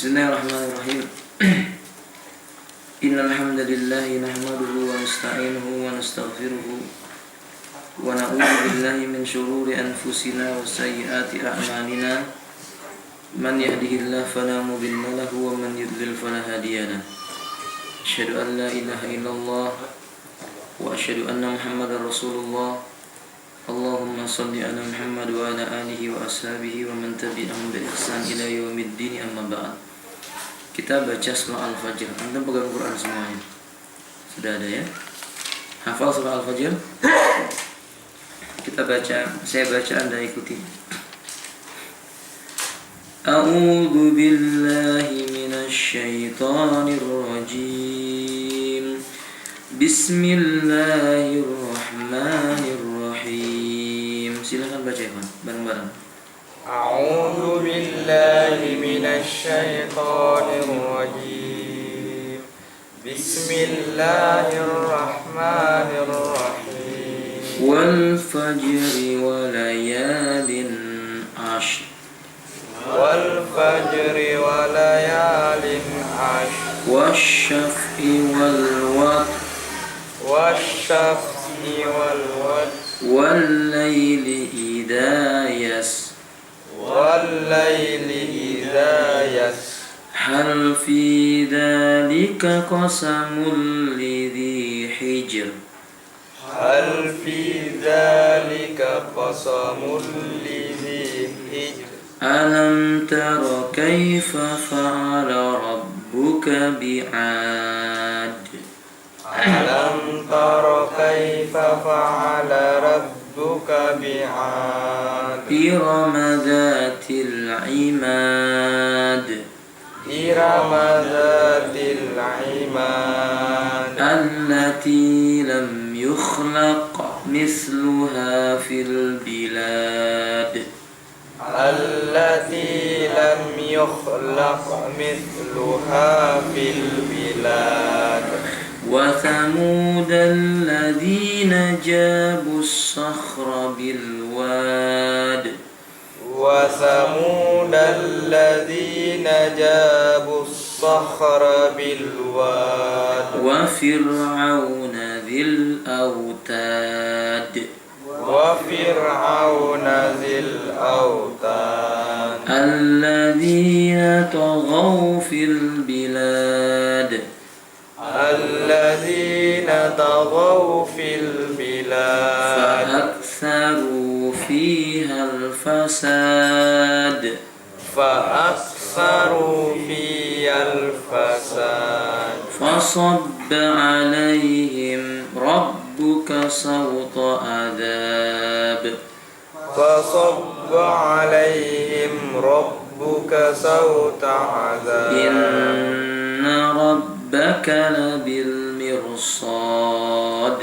Bismillahirrahmanirrahim. Innal hamdalillah nahmaduhu wa nasta'inuhu wa nastaghfiruh wa na'udzu billahi min shururi anfusina wa sayyiati a'malina. Man yahdihillahu fala mudilla lahu wa man yudlil fala hadiya lahu. Asyhadu an la ilaha illallah wa asyhadu anna Muhammadar Rasulullah. Allahumma salli ala Muhammad wa ala alihi wa ashabihi wa man tabi'ahum bi ihsan ila yaumiddin, amma ba'd. Kita baca surah Al-Fajr. Anda pegang Quran semuanya? Sudah ada ya? Hafal surah Al-Fajr? Kita baca, saya baca, Anda ikuti. A'udzu billahi minasy syaithanir rajim. Bismillahirrahmanirrahim. Silakan baca ya, bareng-bareng. A'udzu billahi minasy syaithanir rajim. Bismillahirrahmanirrahim. Wal fajri wa layalin ashr. Wal fajri wa layalin ashr. Wasyaf'i wal watr. Wasyaf'i wal watr. Wal laili idza yas. Wal laili idza yas. Hal fi dzalika qasamul lidzi hijr. Hal fi dzalika qasamul lidzi hijr. Alam tara kaifa fa'ala rabbuka bi'ad. Alam tara kaifa fa'ala rabbuka bi'ad. Irama dzatil imad. Irama dzatil imad. Allati lam yukhlaq misluha fil bilad. Allati lam yukhlaq mithluha fil bilad. Wa thamud alladhina jabu as-sakhra bil wad. Wa thamud alladhina jabu as-sakhra bil wad. Wa fir'auna dhil awtad. Wa fir'auna dhil awtad. Alladhina taghaw fil bilad. Alladzina taghaw fil bilad. Fa'aktharu fiha al-fasad. Fa'aktharu fiha al-fasad. Fasabba 'alayhim rabbuka sawta adhab. Fasabba 'alayhim rabbuka sawta adhab. Inna rabbaka labil mirsad.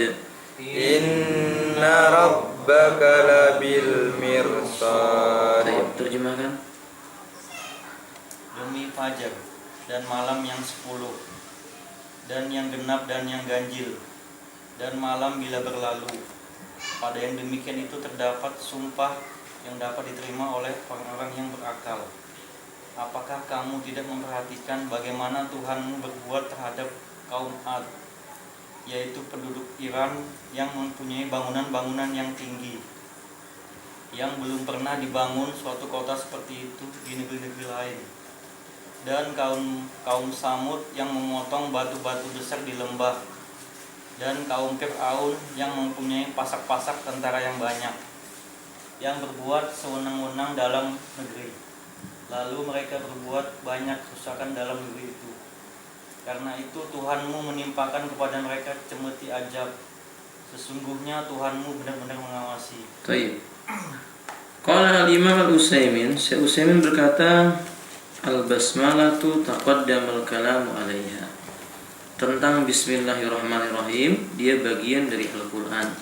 Inna rabbaka labil mirsad. Ayo terjemahkan. Demi fajar dan malam yang 10, dan yang genap dan yang ganjil, dan malam bila berlalu, pada yang demikian itu terdapat sumpah yang dapat diterima oleh orang-orang yang berakal. Apakah kamu tidak memperhatikan bagaimana Tuhanmu berbuat terhadap kaum Ad, yaitu penduduk Iran yang mempunyai bangunan-bangunan yang tinggi, yang belum pernah dibangun suatu kota seperti itu di negeri-negeri lain, dan kaum Samud yang memotong batu-batu besar di lembah, dan kaum Fir'aun yang mempunyai pasak-pasak tentara yang banyak, yang berbuat sewenang-wenang dalam negeri. Lalu mereka berbuat banyak kerusakan dalam negeri itu. Karena itu Tuhanmu menimpakan kepada mereka cemeti ajab. Sesungguhnya Tuhanmu benar-benar mengawasi. Baik. Qala al-Imam al-Utsaimin, Syekh Utsaimin berkata, al-basmalatu taqaddamal kalamu 'alaiha. Tentang bismillahirrahmanirrahim, dia bagian dari Al-Qur'an.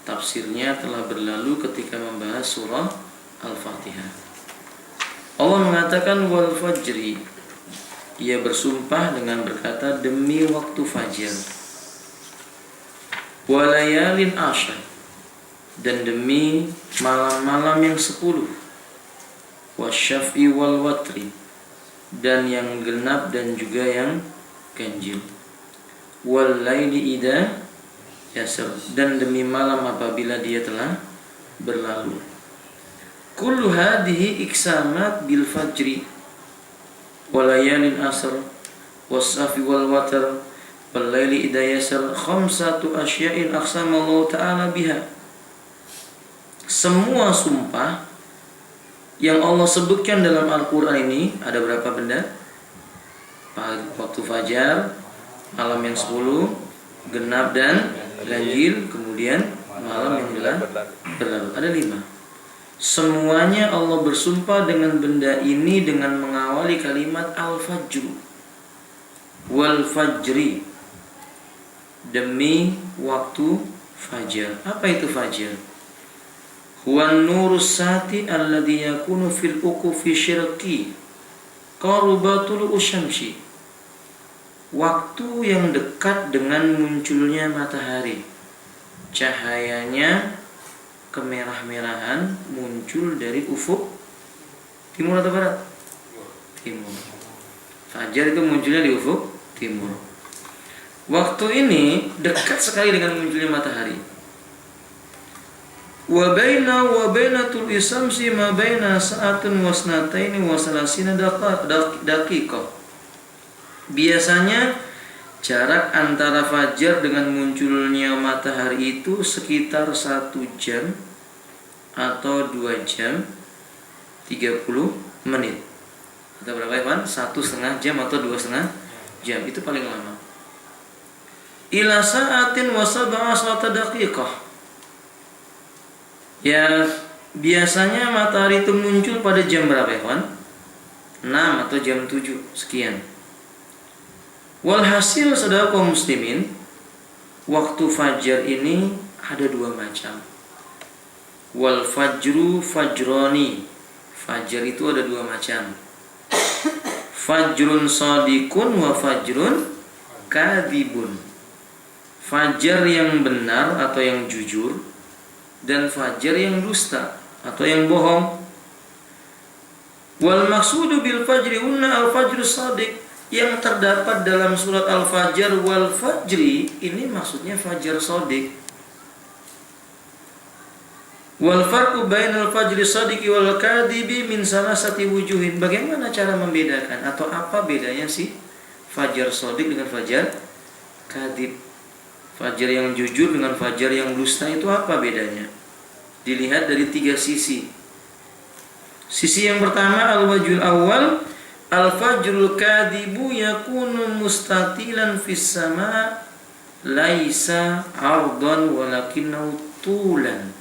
Tafsirnya telah berlalu ketika membahas surah Al-Fatihah. Allah mengatakan wal fajri. Ia bersumpah dengan berkata demi waktu fajar. Wa layalin ashr. Dan demi malam-malam yang 10. Wasyaf'i wal watri. dan yang genap dan juga yang ganjil. Wal laili idza yasr, dan demi malam apabila dia telah berlalu. Kullu hadhihi iksamat bil fajri wa layalin asr was-safi wal watar wal laili idza yasr khamsatu asya'in aqsama Allah Ta'ala biha. Semua sumpah yang Allah sebutkan dalam Al-Quran ini ada berapa benda? Waktu fajar, malam yang 10, genap dan ganjil, kemudian malam yang berlalu. Ada 5. Semuanya Allah bersumpah dengan benda ini dengan mengawali kalimat al-fajr, wal fajri, demi waktu fajar. Apa itu fajar? Wan nurus sati alladhi yakunu fil uqufi syirqi qarubatul usyamsi, waktu yang dekat dengan munculnya matahari, cahayanya kemerah-merahan muncul dari ufuk timur atau barat? Timur. Fajar itu munculnya di ufuk timur. Waktu ini dekat sekali dengan munculnya matahari. Wa bainatul isamsi ma baina sa'atun wa sanataini wa salasina daqiqah. Biasanya jarak antara fajar dengan munculnya matahari itu sekitar 1 jam atau 2 jam 30 menit. Atau berapa ya, Pak? 1,5 jam atau 2,5 jam, itu paling lama. Ila sa'atin wa sab'asata daqiqah. Ya, biasanya matahari itu muncul pada jam berapa ya, kawan? 6 atau jam 7 sekian. Walhasil, saudara kaum muslimin, waktu fajar ini ada 2 macam. Wal fajru fajroni. Fajar itu ada 2 macam. Fajrun shadiqun wa fajrun kadhibun. Fajar yang benar atau yang jujur, dan fajar yang dusta atau yang bohong. Wal maksudu bil fajri unna al fajru shadiq, yang terdapat dalam surat Al-Fajr wal fajri ini maksudnya fajar shadiq. Wal farqu bainal fajri shadiqi wal kadhibi min salasati wujuhin. Bagaimana cara membedakan atau apa bedanya sih fajar shadiq dengan fajar kadhib? Fajar yang jujur dengan fajar yang dusta itu apa bedanya? Dilihat dari 3 sisi. Sisi yang pertama, al-wajhul awal, al-fajrul kadhibu yakunu mustatilan fis sama laisa ardan walakinnahu tulan.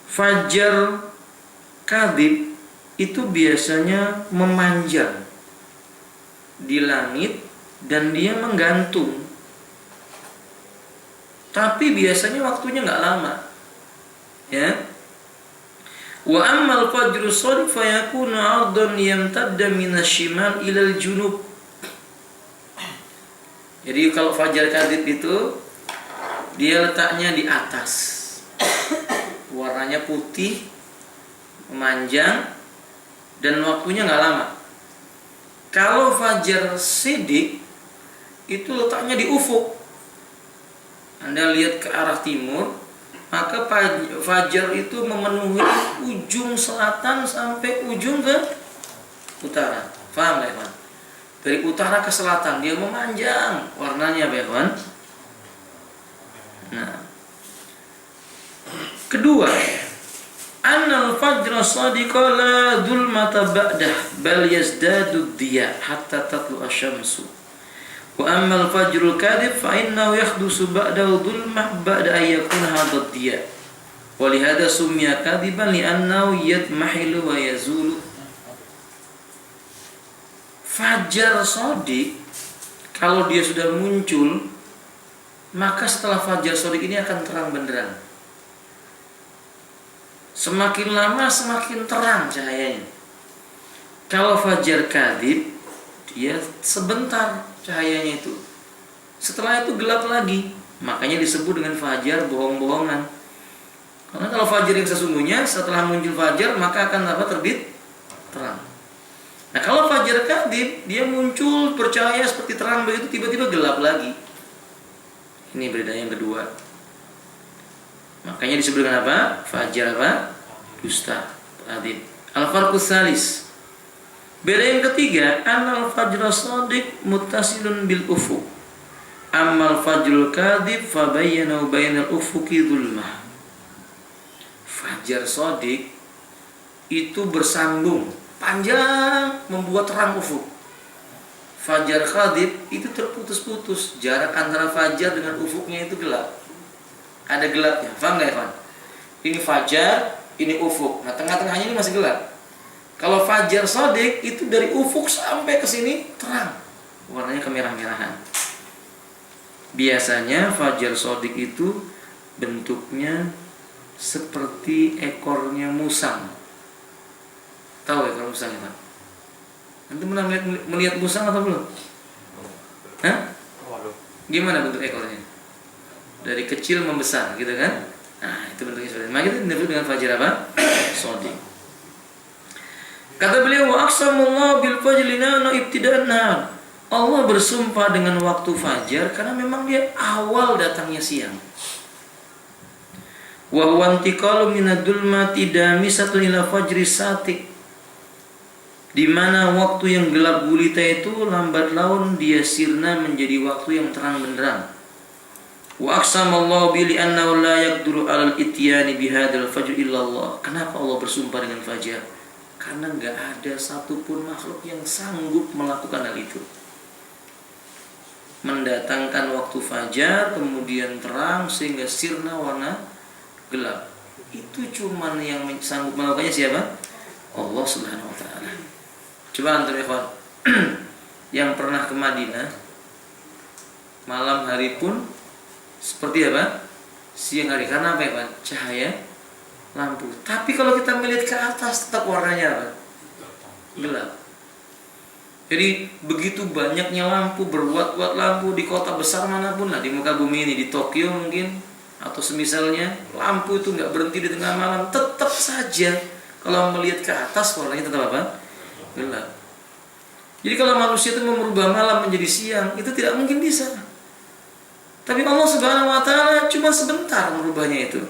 Fajar kadhib itu biasanya memanjang di langit dan dia menggantung. Tapi biasanya waktunya nggak lama, ya. Wa ammal fajru shadiq fa yakunu 'ardan yamtadda min asy-syimal ila al-junub. Jadi kalau fajar kadhib itu dia letaknya di atas, warnanya putih, memanjang, dan waktunya nggak lama. Kalau fajar shadiq itu letaknya di ufuk. Anda lihat ke arah timur, maka fajar itu memenuhi ujung selatan sampai ujung ke utara. Paham ya, kawan? Dari utara ke selatan dia memanjang warnanya, ya, kawan? Nah, kedua, annal fajra shadiqa la dhulmata ba'dah bal yazdadu diya hatta tatlu asy-syamsu. Wa ammal fajrul kadhib fa innahu yahdusu ba'dahu dhulmah ba'da ay yakuna hadha diya. Wa li hadha summiya kadhiban li annahu yatmahilu wa yazulu. Fajar shadiq kalau dia sudah muncul, maka setelah fajar shadiq ini akan terang benderang. Semakin lama semakin terang cahayanya. Kalau fajar kadhib dia sebentar cahayanya itu, setelah itu gelap lagi. Makanya disebut dengan fajar bohong-bohongan. Karena kalau fajar yang sesungguhnya setelah muncul fajar maka akan terbit terang. Nah kalau fajar kadhib, dia muncul bercahaya seperti terang begitu, tiba-tiba gelap lagi. Ini beda yang kedua. Makanya disebut dengan apa? Fajar apa? Dusta kadhib. Al-farqus salis. Beda yang ketiga, anal fajr shadiq muttasilun bil ufuq. Ammal fajrul kadhib fabayyana bainal ufuqi dhulmah. Fajar shadiq itu bersambung, panjang, membuat terang ufuk. Fajar kadhib itu terputus-putus, jarak antara fajar dengan ufuknya itu gelap. Ada gelapnya, paham nggak ya, ini fajar, ini ufuk. Nah, tengah-tengahnya ini masih gelap. Kalau fajar shadiq itu dari ufuk sampai ke sini terang, warnanya kemerah-merahan. Biasanya fajar shadiq itu bentuknya seperti ekornya musang. Tahu ekor musang ya, Pak? Antum pernah melihat musang atau belum? Hah? Gimana bentuk ekornya? Dari kecil membesar, gitu kan? Nah, itu bentuknya seperti itu. Maka itu disebut dengan fajar apa? Shadiq. Kata beliau, wa aqsamullahu bil fajri lana ibtida'an nahar. Allah bersumpah dengan waktu fajar karena memang dia awal datangnya siang. Wa huwa intiqalu minad dulmati damisatun ila fajri satiq. Di mana waktu yang gelap gulita itu lambat laun dia sirna menjadi waktu yang terang benderang. Wa aqsamallahu bi annahu la yaqdiru 'alal ityani bihadzal fajr illa Allah. Kenapa Allah bersumpah dengan fajar? Karena enggak ada satupun makhluk yang sanggup melakukan hal itu. Mendatangkan waktu fajar kemudian terang sehingga sirna warna gelap. Itu cuman yang sanggup melakukannya siapa? Allah Subhanahu wa taala. Coba antum ikhwan yang pernah ke Madinah, malam hari pun seperti apa? Siang hari. Karena apa ya, Pak? Cahaya lampu. Tapi kalau kita melihat ke atas tetap warnanya apa? Gelap. Jadi begitu banyaknya lampu, berwatt-watt lampu di kota besar manapun lah, di muka bumi ini, di Tokyo mungkin atau semisalnya, lampu itu nggak berhenti di tengah malam, tetap saja kalau melihat ke atas warnanya tetap apa? Gelap. Jadi kalau manusia itu mau merubah malam menjadi siang, itu tidak mungkin bisa. Tapi Allah Subhanahu wa taala cuma sebentar merubahnya itu.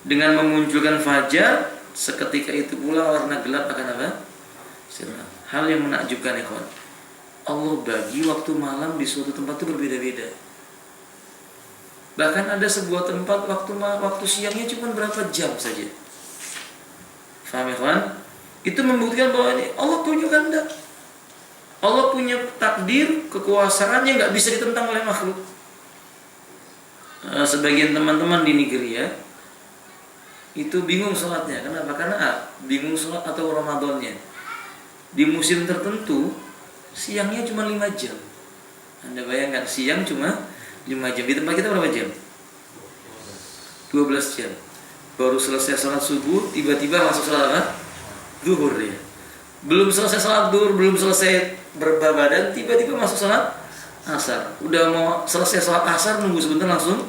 Dengan memunculkan fajar, seketika itu pula warna gelap akan apa? Sirna. Hal yang menakjubkan ya kawan. Allah bagi waktu malam di suatu tempat itu berbeda-beda. Bahkan ada sebuah tempat waktu siangnya cuma berapa jam saja. Faham ya kawan? Itu membuktikan bahwa ini Allah punya kehendak. Allah punya takdir, kekuasaannya nggak bisa ditentang oleh makhluk. Sebagian teman-teman di Nigeria itu bingung sholatnya. Kenapa? Karena bingung sholat atau Ramadannya. Di musim tertentu siangnya cuma 5 jam. Anda bayangkan siang cuma 5 jam. Di tempat kita berapa jam? 12 jam. Baru selesai sholat subuh, tiba-tiba masuk sholat apa? Zuhur ya. Belum selesai sholat zuhur, belum selesai berbadan, tiba-tiba masuk sholat asar. Udah mau selesai sholat asar, nunggu sebentar langsung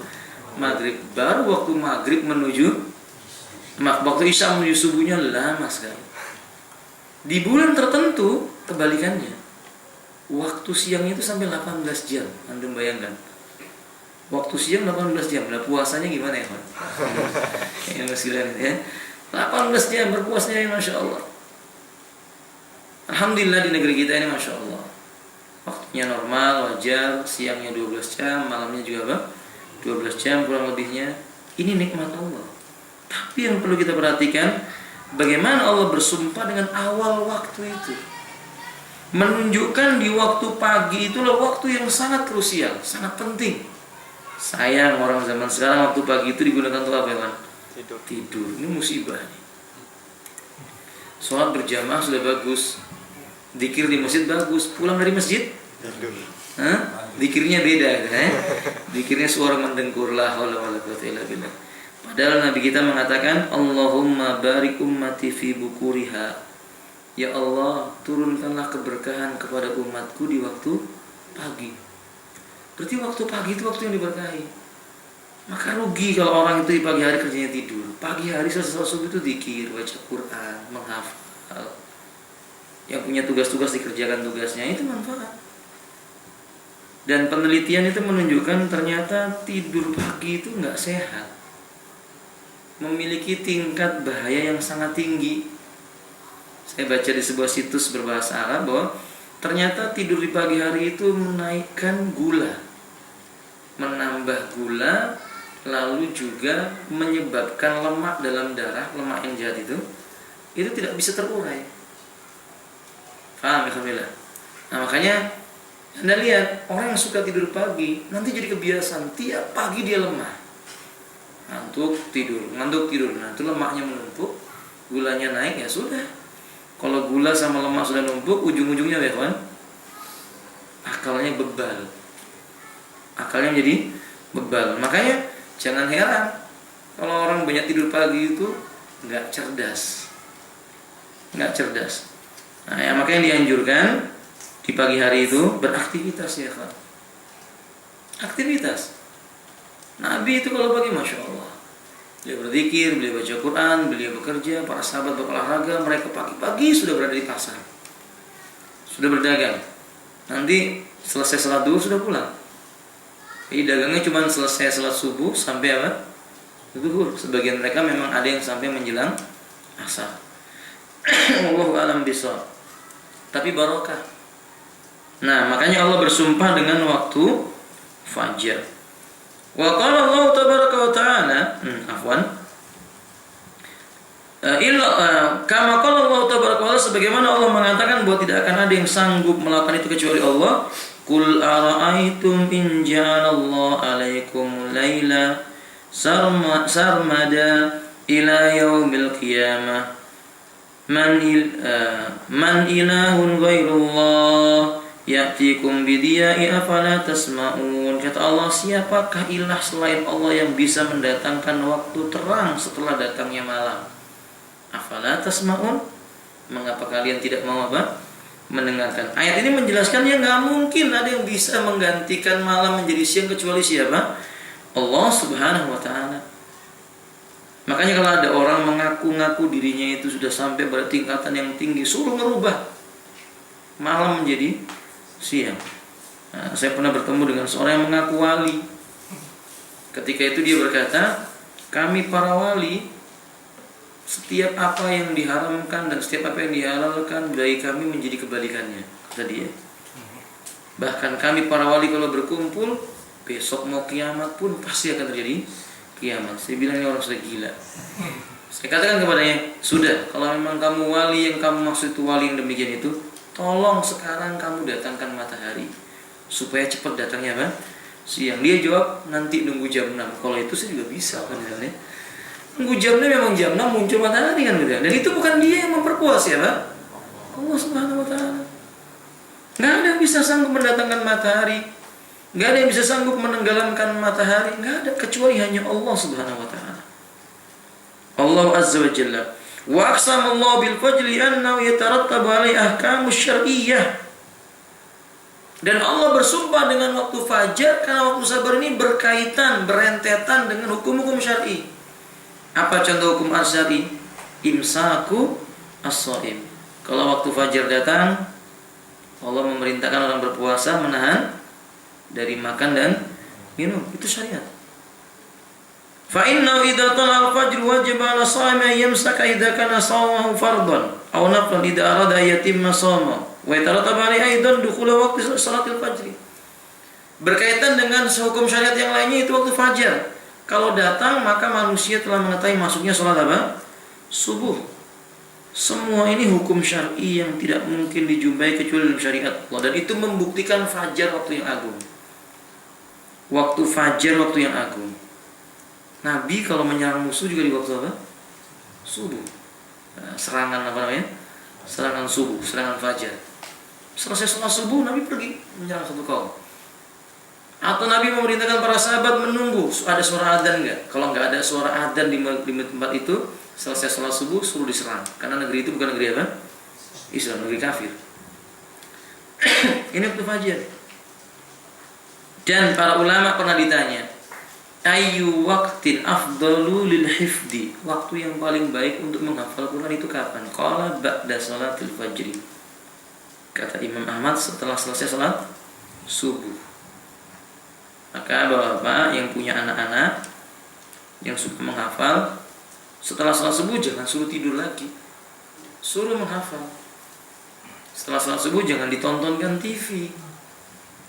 maghrib. Baru waktu maghrib menuju waktu isya menuju subuhnya lama sekali. Di bulan tertentu kebalikannya, waktu siangnya itu sampai 18 jam. Anda bayangkan, waktu siang 18 jam. Nah puasanya gimana ya Pak? Ya masilan ya, 18 jam berpuasanya, masya Allah. Alhamdulillah di negeri kita ini masya Allah, waktunya normal, wajar. Siangnya 12 jam, malamnya juga apa? 12 jam kurang lebihnya. Ini nikmat Allah. Tapi yang perlu kita perhatikan, bagaimana Allah bersumpah dengan awal waktu itu. Menunjukkan di waktu pagi itulah waktu yang sangat krusial, sangat penting. Sayang orang zaman sekarang waktu pagi itu digunakan untuk apa ya? Tidur. Ini musibah nih. Sholat berjamaah sudah bagus, zikir di masjid bagus, pulang dari masjid tidur. Zikirnya beda kan? Zikirnya suara mendengkur, la haula wala quwwata illa billah. Padahal Nabi kita mengatakan, Allahumma barik ummati fi bukuriha. Ya Allah, turunkanlah keberkahan kepada umatku di waktu pagi. Berarti waktu pagi itu waktu yang diberkahi. Maka rugi kalau orang itu di pagi hari kerjanya tidur. Pagi hari selesai subuh itu zikir, baca Quran, menghafal. yang punya tugas-tugas dikerjakan tugasnya, itu manfaat. Dan penelitian itu menunjukkan ternyata tidur pagi itu nggak sehat, memiliki tingkat bahaya yang sangat tinggi. Saya baca di sebuah situs berbahasa Arab bahwa ternyata tidur di pagi hari itu menaikkan gula, menambah gula, lalu juga menyebabkan lemak dalam darah, lemak yang jahat itu tidak bisa terurai. Paham ya? Nah, makanya Anda lihat orang yang suka tidur pagi nanti jadi kebiasaan, tiap pagi dia lemah, ngantuk tidur. Nah itu lemaknya menumpuk, gulanya naik, ya sudah. Kalau gula sama lemak sudah numpuk, ujung-ujungnya ya kawan, akalnya bebal, akalnya menjadi bebal. Makanya jangan heran kalau orang banyak tidur pagi itu nggak cerdas. Nah, ya, makanya dianjurkan di pagi hari itu beraktivitas ya kawan. Aktivitas. Nabi itu kalau pagi masya Allah, beliau berzikir, beliau baca Quran, beliau bekerja, para sahabat berolahraga, mereka pagi-pagi sudah berada di pasar, sudah berdagang. Nanti selesai salat duhur sudah pulang. Jadi dagangnya cuma selesai salat subuh sampai apa? Duhur. Sebagian mereka memang ada yang sampai menjelang asar. Wallahu a'lam bishawab. Tapi barokah. Nah, makanya Allah bersumpah dengan waktu fajar. Wa qala Allah tabaraka wa ta'ala, kama qala Allah tabaraka wa ta'ala, sebagaimana Allah mengatakan bahwa tidak akan ada yang sanggup melakukan itu kecuali Allah. Qul ara'aytum in ja'alallahu 'alaikum laila sarmada ila yaumil qiyamah man ilahun ghairullah ya'tikum bidiya'i afala tasma'un. Kata Allah, siapakah ilah selain Allah yang bisa mendatangkan waktu terang setelah datangnya malam? Afala tasma'un, mengapa kalian tidak mau apa? Mendengarkan. Ayat ini menjelaskan ya nggak mungkin ada yang bisa menggantikan malam menjadi siang kecuali siapa? Allah Subhanahu wa ta'ala. Makanya kalau ada orang mengaku-ngaku dirinya itu sudah sampai pada tingkatan yang tinggi, suruh merubah malam menjadi siang. Nah, saya pernah bertemu dengan seorang yang mengaku wali. Ketika itu dia berkata, kami para wali, setiap apa yang diharamkan dan setiap apa yang dihalalkan bagi kami menjadi kebalikannya, kata dia. Bahkan kami para wali kalau berkumpul, besok mau kiamat pun pasti akan terjadi kiamat. Saya bilang ini orang sudah gila. Saya katakan kepadanya, sudah, kalau memang kamu wali, yang kamu maksud itu wali yang demikian itu, tolong sekarang kamu datangkan matahari supaya cepat datangnya apa? Siang. Dia jawab, nanti nunggu jam 6. Kalau itu saya juga bisa kan misalnya. Nunggu jam 6 memang jam 6 muncul matahari kan gitu. Dan itu bukan dia yang memperkuas ya, Pak. Allah Subhanahu wa ta'ala. Enggak ada yang bisa sanggup mendatangkan matahari. Enggak ada yang bisa sanggup menenggelamkan matahari. Enggak ada, kecuali hanya Allah Subhanahu wa ta'ala. Allah Azza wa Jalla. Wa aqsama Allah bil fajri annahu yatarattabu alaihi ahkamu syar'iyyah. Dan Allah bersumpah dengan waktu fajar karena waktu sabar ini berkaitan, berentetan dengan hukum-hukum syar'i. Apa contoh hukum syar'i? Imsaku as-shaim. Kalau waktu fajar datang, Allah memerintahkan orang berpuasa menahan dari makan dan minum. Itu syariat. Fa innahu idza tala al-fajr wajib 'ala sha'imi yamsaka idza kana shawmuhu fardhan aw naflan idza arada yatimma shawma wa yatarattabu 'alaihi aidan dukhul waqti salatil fajr. Berkaitan dengan hukum syariat yang lainnya itu waktu fajar. Kalau datang maka manusia telah mengetahui masuknya salat apa? Subuh. Semua ini hukum syar'i yang tidak mungkin dijumpai kecuali dalam syariat Allah, dan itu membuktikan fajar waktu yang agung. Waktu fajar waktu yang agung. Nabi kalau menyerang musuh juga di waktu apa? Subuh. Serangan apa namanya? Serangan subuh, serangan fajar. Selesai sholat subuh, Nabi pergi menyerang satu kaum. Atau Nabi memerintahkan para sahabat menunggu ada suara adzan enggak? Kalau enggak ada suara adzan di tempat itu, selesai sholat subuh suruh diserang. Karena negeri itu bukan negeri apa? Islam, negeri kafir. Ini waktu fajar. Dan para ulama pernah ditanya, ayyu waqtin afdalu lil hifdi, waktu yang paling baik untuk menghafal Quran itu kapan? Qala ba'da salatil fajri. Kata Imam Ahmad setelah selesai sholat subuh. Maka bapak-bapak yang punya anak-anak yang suka menghafal, setelah sholat subuh jangan suruh tidur lagi, suruh menghafal. Setelah sholat subuh jangan ditontonkan TV.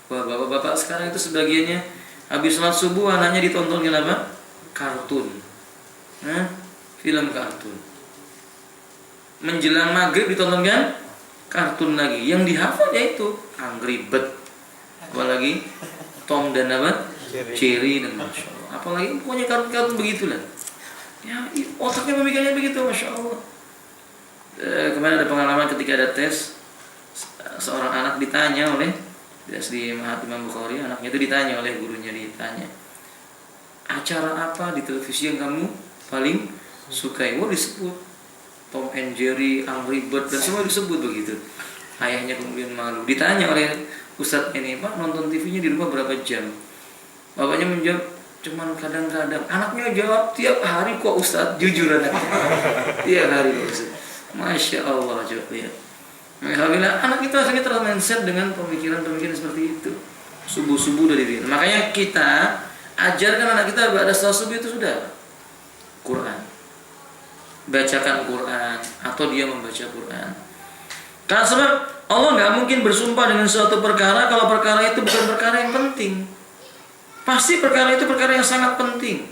Wah, bapak-bapak sekarang itu sebagiannya habis sholat subuh anaknya ditontonkan apa? Kartun, film kartun. Menjelang maghrib ditontonkan kartun lagi. Yang dihafal yaitu Angry Bird, apalagi Tom dan apa? Jerry dan Masya Allah. Apalagi pokoknya kartun-kartun begitulah. Ya, otaknya memikirnya begitu, Masya Allah. Kemarin ada pengalaman ketika ada tes, seorang anak ditanya oleh di Mahat Imam Bukhari, anaknya itu ditanya oleh gurunya, ditanya, acara apa di televisi yang kamu paling sukai? Wah, disebut Tom and Jerry, Angry Bird, dan semua disebut begitu. Ayahnya kemudian malu. Ditanya oleh ustadz ini, Pak, nonton TV-nya di rumah berapa jam? Bapaknya menjawab, cuman kadang-kadang. Anaknya jawab, tiap hari kok ustadz, jujur anaknya. Tiap hari kok ustadz. Masya Allah, coba lihat. Alhamdulillah, anak itu akhirnya termindset dengan pemikiran-pemikiran seperti itu. Subuh-subuh dari diri. Makanya kita ajarkan anak kita pada saat subuh itu sudah Quran, bacakan Quran atau dia membaca Quran. Karena sebab Allah nggak mungkin bersumpah dengan suatu perkara kalau perkara itu bukan perkara yang penting. Pasti perkara itu perkara yang sangat penting,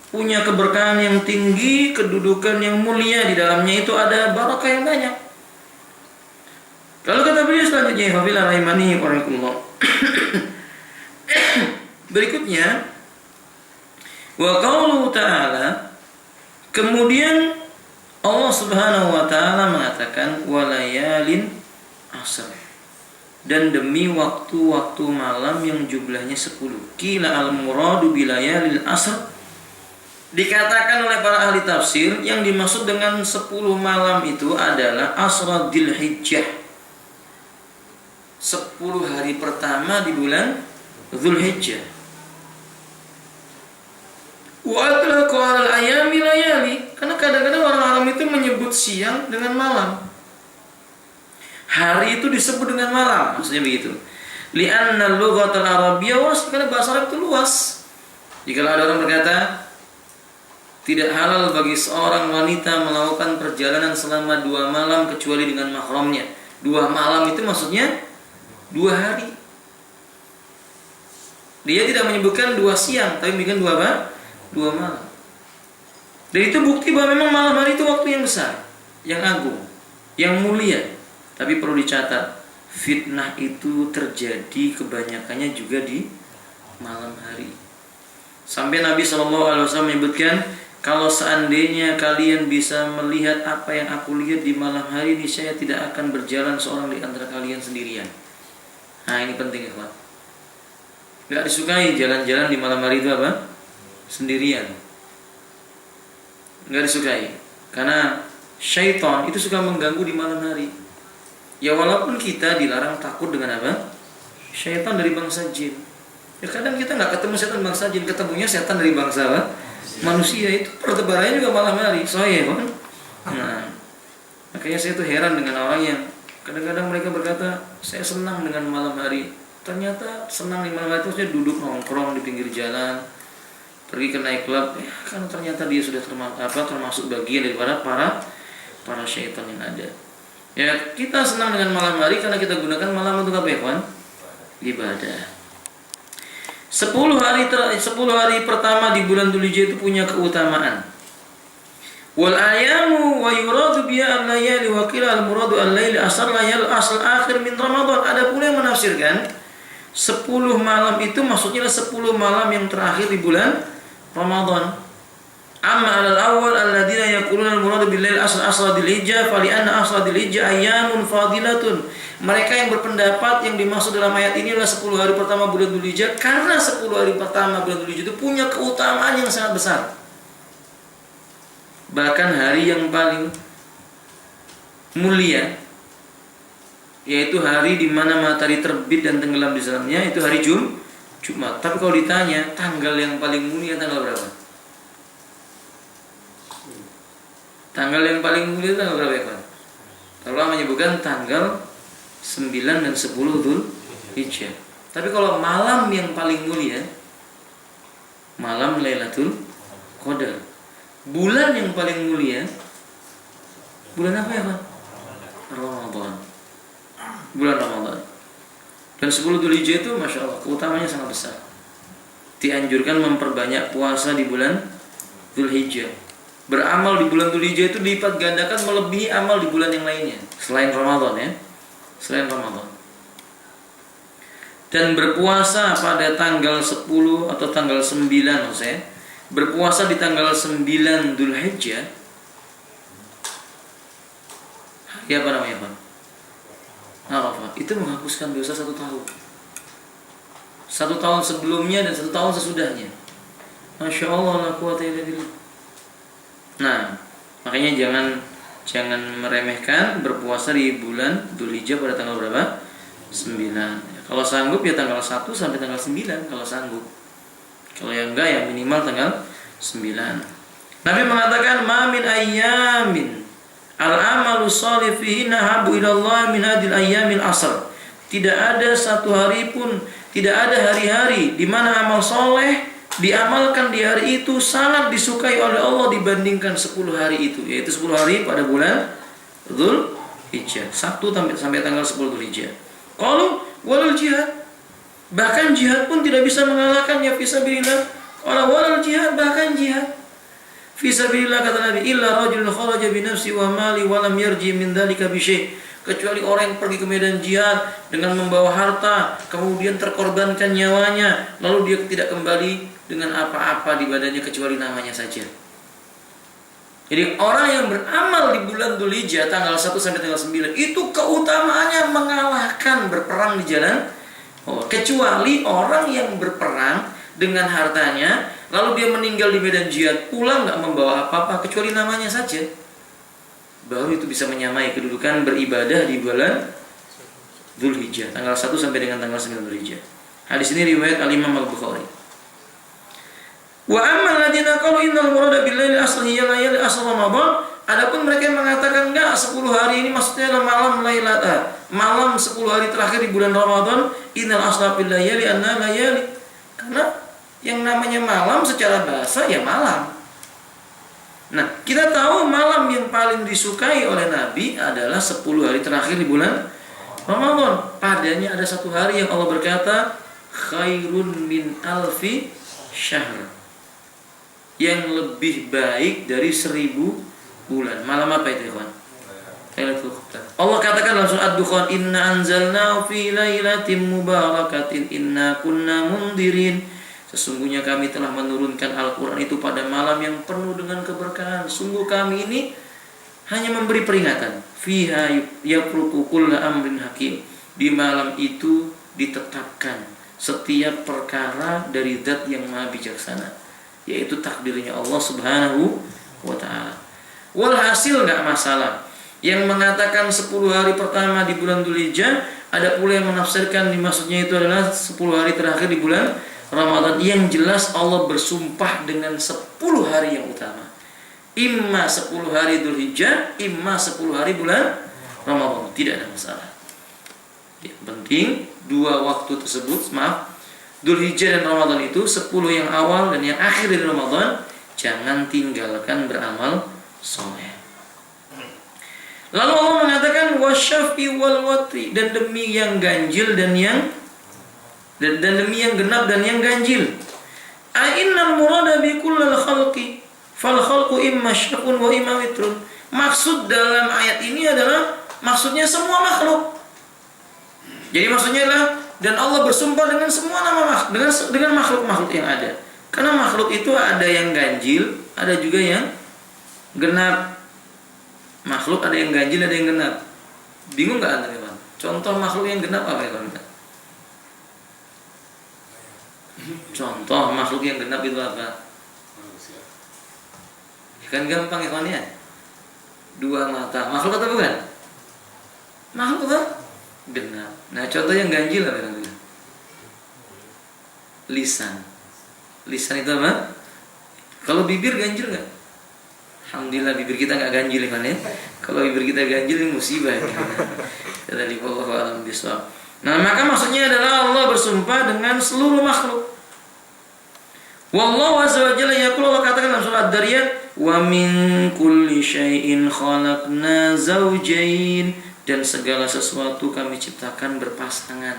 punya keberkahan yang tinggi, kedudukan yang mulia, di dalamnya itu ada barakah yang banyak. Lalu kata beliau selanjutnya, Hafilah rahimani warahimakumullah. Berikutnya, wa qauluhu ta'ala, kemudian Allah Subhanahu wa taala mengatakan walayalin asr, dan demi waktu-waktu malam yang jumlahnya 10. Qila al-muradu bilayalil asr, dikatakan oleh para ahli tafsir yang dimaksud dengan 10 malam itu adalah asra Dzulhijjah, 10 hari pertama di bulan Dzulhijjah. Wa atlaqu 'alal ayami layali, karena kadang-kadang orang Arab itu menyebut siang dengan malam. Hari itu disebut dengan malam, maksudnya begitu. Li'anna lughatal arabiyyah was, karena bahasa Arab itu luas. Jika ada orang berkata tidak halal bagi seorang wanita melakukan perjalanan selama 2 malam kecuali dengan mahramnya. 2 malam itu maksudnya 2 hari. Dia tidak menyebutkan 2 siang, tapi menyebutkan 2 apa? 2 malam. Dan itu bukti bahwa memang malam hari itu waktu yang besar, yang agung, yang mulia. Tapi perlu dicatat, fitnah itu terjadi kebanyakannya juga di malam hari. Sampai Nabi SAW menyebutkan, kalau seandainya kalian bisa melihat apa yang aku lihat di malam hari ini, saya tidak akan berjalan seorang di antara kalian sendirian. Nah, ini penting ya, Pak. Gak disukai jalan-jalan di malam hari itu apa? Sendirian. Gak disukai. Karena syaitan itu suka mengganggu di malam hari. Ya walaupun kita dilarang takut dengan apa? Syaitan dari bangsa jin. Ya kadang kita gak ketemu setan bangsa jin, ketemunya setan dari bangsa apa? Manusia. Itu pertebarannya juga malam hari. Soalnya kan? Nah, makanya saya tuh heran dengan orang yang kadang-kadang mereka berkata, saya senang dengan malam hari. Ternyata senang di malam hari itu saya duduk nongkrong di pinggir jalan, pergi ke night club, ya, kan ternyata dia sudah termasuk bagian daripada para syaitan yang ada. Ya, kita senang dengan malam hari karena kita gunakan malam untuk apa ya, kawan? Ibadah. 10 hari pertama di bulan Dzulhijjah itu punya keutamaan. Wal ayamu wa yuradu biha al-layali wa qila al-muradu al-lail asr layal asl akhir min Ramadan. Ada pula yang menafsirkan 10 malam itu maksudnya 10 malam yang terakhir di bulan Ramadan. Amma al-awwal alladziina yaquluna al-muradu bil-lail asr Dzulhijjah fa li anna asr Dzulhijjah ayyamun fadilatun. Mereka yang berpendapat yang dimaksud dalam ayat ini adalah 10 hari pertama bulan Dzulhijjah, karena 10 hari pertama bulan Dzulhijjah itu punya keutamaan yang sangat besar. Bahkan hari yang paling mulia, yaitu hari di mana matahari terbit dan tenggelam di dalamnya, itu hari Jumat. Tapi kalau ditanya tanggal yang paling mulia tanggal berapa? Tanggal yang paling mulia tanggal berapa ya, Pak? Allah menyebutkan tanggal 9 dan 10 Dzulhijjah. Tapi kalau malam yang paling mulia, malam Lailatul Qadar. Bulan yang paling mulia, bulan apa ya Pak? Ramadan. Bulan Ramadan. Dan 10 Dzulhijjah itu Masya Allah keutamanya sangat besar. Dianjurkan memperbanyak puasa di bulan Dzulhijjah. Beramal di bulan Dzulhijjah itu dilipat gandakan melebihi amal di bulan yang lainnya selain Ramadan ya. Selain Ramadan. Dan berpuasa pada tanggal 10 atau tanggal 9 maksudnya, berpuasa di tanggal 9 Dzulhijjah. Hari apa namanya Pak? Arafah. Itu menghapuskan dosa 1 tahun. 1 tahun sebelumnya dan 1 tahun sesudahnya. Masya Allah la quwata illa billah. Nah, makanya jangan meremehkan berpuasa di bulan Dzulhijjah pada tanggal berapa? 9. Kalau sanggup ya tanggal 1 sampai tanggal 9 kalau sanggup. Kalau yang enggak ya minimal tanggal 9. Nabi mengatakan ma min ayyamin al-amalu shalih fihi nahabu ila Allah min hadil ayyamil asr. Tidak ada satu hari pun, tidak ada hari-hari di mana amal soleh diamalkan di hari itu sangat disukai oleh Allah dibandingkan 10 hari itu, yaitu 10 hari pada bulan Dzulhijjah, 1 sampai tanggal 10 Dzulhijjah. Qalu walal jihad, bahkan jihad pun tidak bisa mengalahkannya fisabilillah. Qala walal jihad, bahkan jihad fisabilillah kata Nabi, illa rajulun kharaja bi nafsi wa mali wa lam yarji min dzalika bi syai', kecuali orang yang pergi ke medan jihad dengan membawa harta kemudian terkorbankan nyawanya lalu dia tidak kembali dengan apa-apa di badannya kecuali namanya saja. Jadi orang yang beramal di bulan Dzulhijjah tanggal 1 sampai tanggal 9 itu keutamaannya mengalahkan berperang di jalan Allah. Kecuali orang yang berperang dengan hartanya lalu dia meninggal di medan jihad pulang nggak membawa apa-apa kecuali namanya saja, baru itu bisa menyamai kedudukan beribadah di bulan Dzulhijjah tanggal 1 sampai dengan tanggal 9 Dzulhijjah. Hadis ini riwayat Al-Imam Al-Bukhari. Wa ammal ladina qalu innal murada bil laili asli ya layali asr Ramadan. Adapun mereka yang mengatakan enggak 10 hari ini maksudnya adalah malam Lailata, malam 10 hari terakhir di bulan Ramadan. Innal asla bil layali anna layali. Karena yang namanya malam secara bahasa ya malam. Nah, kita tahu malam yang paling disukai oleh Nabi adalah 10 hari terakhir di bulan Ramadan. Padanya ada 1 hari yang Allah berkata khairun min alfi syahr, yang lebih baik dari 1000 bulan. Malam apa itu, kawan? Lailatul Qadar. Allah katakan dalam surah Ad-Dukhan, "Inna anzalnahu fi lailatin mubarakatin inna kunna mundirin." Sesungguhnya kami telah menurunkan Al-Qur'an itu pada malam yang penuh dengan keberkahan. Sungguh kami ini hanya memberi peringatan. Fiha yafruqu kullu amrin hakim. Di malam itu ditetapkan setiap perkara dari Zat yang Maha Bijaksana, yaitu takdirnya Allah Subhanahu wa ta'ala. Walhasil enggak masalah. Yang mengatakan 10 hari pertama di bulan Dzulhijjah, ada pula yang menafsirkan dimaksudnya itu adalah 10 hari terakhir di bulan Ramadan. Yang jelas Allah bersumpah dengan 10 hari yang utama. Imma 10 hari Dzulhijjah, imma 10 hari bulan Ramadan. Tidak ada masalah. Yang penting 2 waktu tersebut, Dzulhijjah dan Ramadan itu 10 yang awal dan yang akhir dari Ramadan, jangan tinggalkan beramal soleh. Lalu Allah mengatakan wasyafi wal watri, dan demi yang ganjil dan demi yang genap dan yang ganjil. Ainnal murada bi kullil khalqi fal khalqu imma syafun wa imma witrun. Maksud dalam ayat ini adalah maksudnya semua makhluk. Jadi maksudnya adalah dan Allah bersumpah dengan semua nama dengan makhluk-makhluk yang ada. Karena makhluk itu ada yang ganjil, ada juga yang genap. Makhluk ada yang ganjil, ada yang genap. Bingung nggak anda, teman? Contoh makhluk yang genap apa ya, teman? Contoh makhluk yang genap itu apa? Kan gampang ya, kawan ya. 2 mata. Makhluk atau bukan? Makhluk apa? Genap. Nah, contoh yang ganjil apa namanya? Lisan. Lisan itu apa? Kalau bibir ganjil nggak? Alhamdulillah bibir kita nggak ganjil kan ya. Kalau ibu kita ganjil ini musibah ya. Dari wallahu a'lam bishawab. Nah, maka maksudnya adalah Allah bersumpah dengan seluruh makhluk. Wallahu azza wa jalla yaqulu, Allah katakan dalam surah Ad-Dariyat, wa min kulli syai'in khalaqna zawjayn, dan segala sesuatu kami ciptakan berpasangan.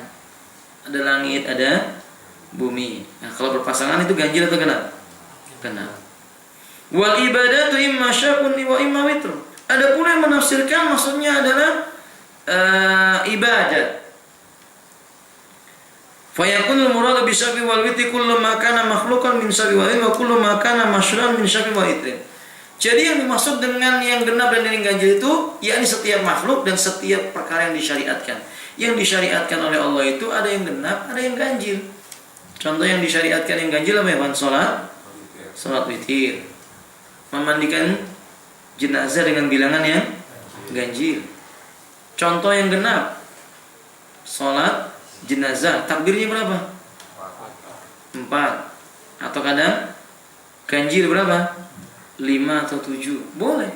Ada langit, ada bumi. Nah, kalau berpasangan itu ganjil atau genap? Genap. Wal ibadatu imma sya'un wa imma witr. Ada pula yang menafsirkan maksudnya adalah ibadat. Fayakunul muradu bisyafi wal witri kullu ma kana makhluqan min syafi wa kullu ma kana masyru'an min syafi wa witrin. Jadi yang dimaksud dengan yang genap dan yang ganjil itu yakni setiap makhluk dan setiap perkara yang disyariatkan. Yang disyariatkan oleh Allah itu ada yang genap, ada yang ganjil. Contoh yang disyariatkan yang ganjil apa ya? Salat witir. Memandikan jenazah dengan bilangan yang ganjil. Contoh yang genap, salat jenazah, takbirnya berapa? 4. Atau kadang ganjil berapa? 5 atau 7. Boleh.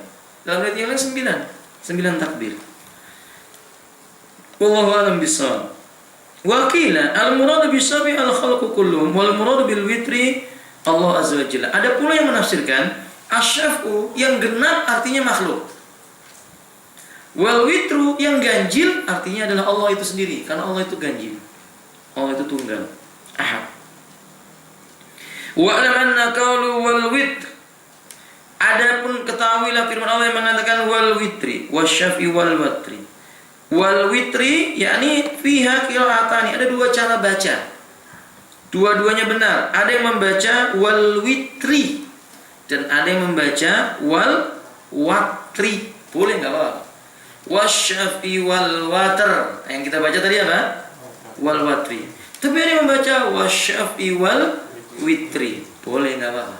Dalam ayat yang lain 9 takbir. Wallahu a'lam bishawab. Wa qila al-muradu bisyafi al-khalqu kulluhum wal muradu bil witri Allah azza wa jalla. Ada pula yang menafsirkan asyafu yang genap artinya makhluk. Wal witru yang ganjil artinya adalah Allah itu sendiri, karena Allah itu ganjil. Allah itu tunggal, ahad. Wa alam anna qawlu wal witr, adapun ketahuilah firman Allah yang mengatakan wal witri wasyafi wal watri. Wal witri yakni fiha qira'atani, ada dua cara baca. Dua-duanya benar. Ada yang membaca wal witri dan ada yang membaca wal watri. Boleh enggak apa? Wasyafi wal water. Yang kita baca tadi apa? Wal watri. Tapi ada yang membaca wasyafi wal witri. Boleh enggak apa-apa.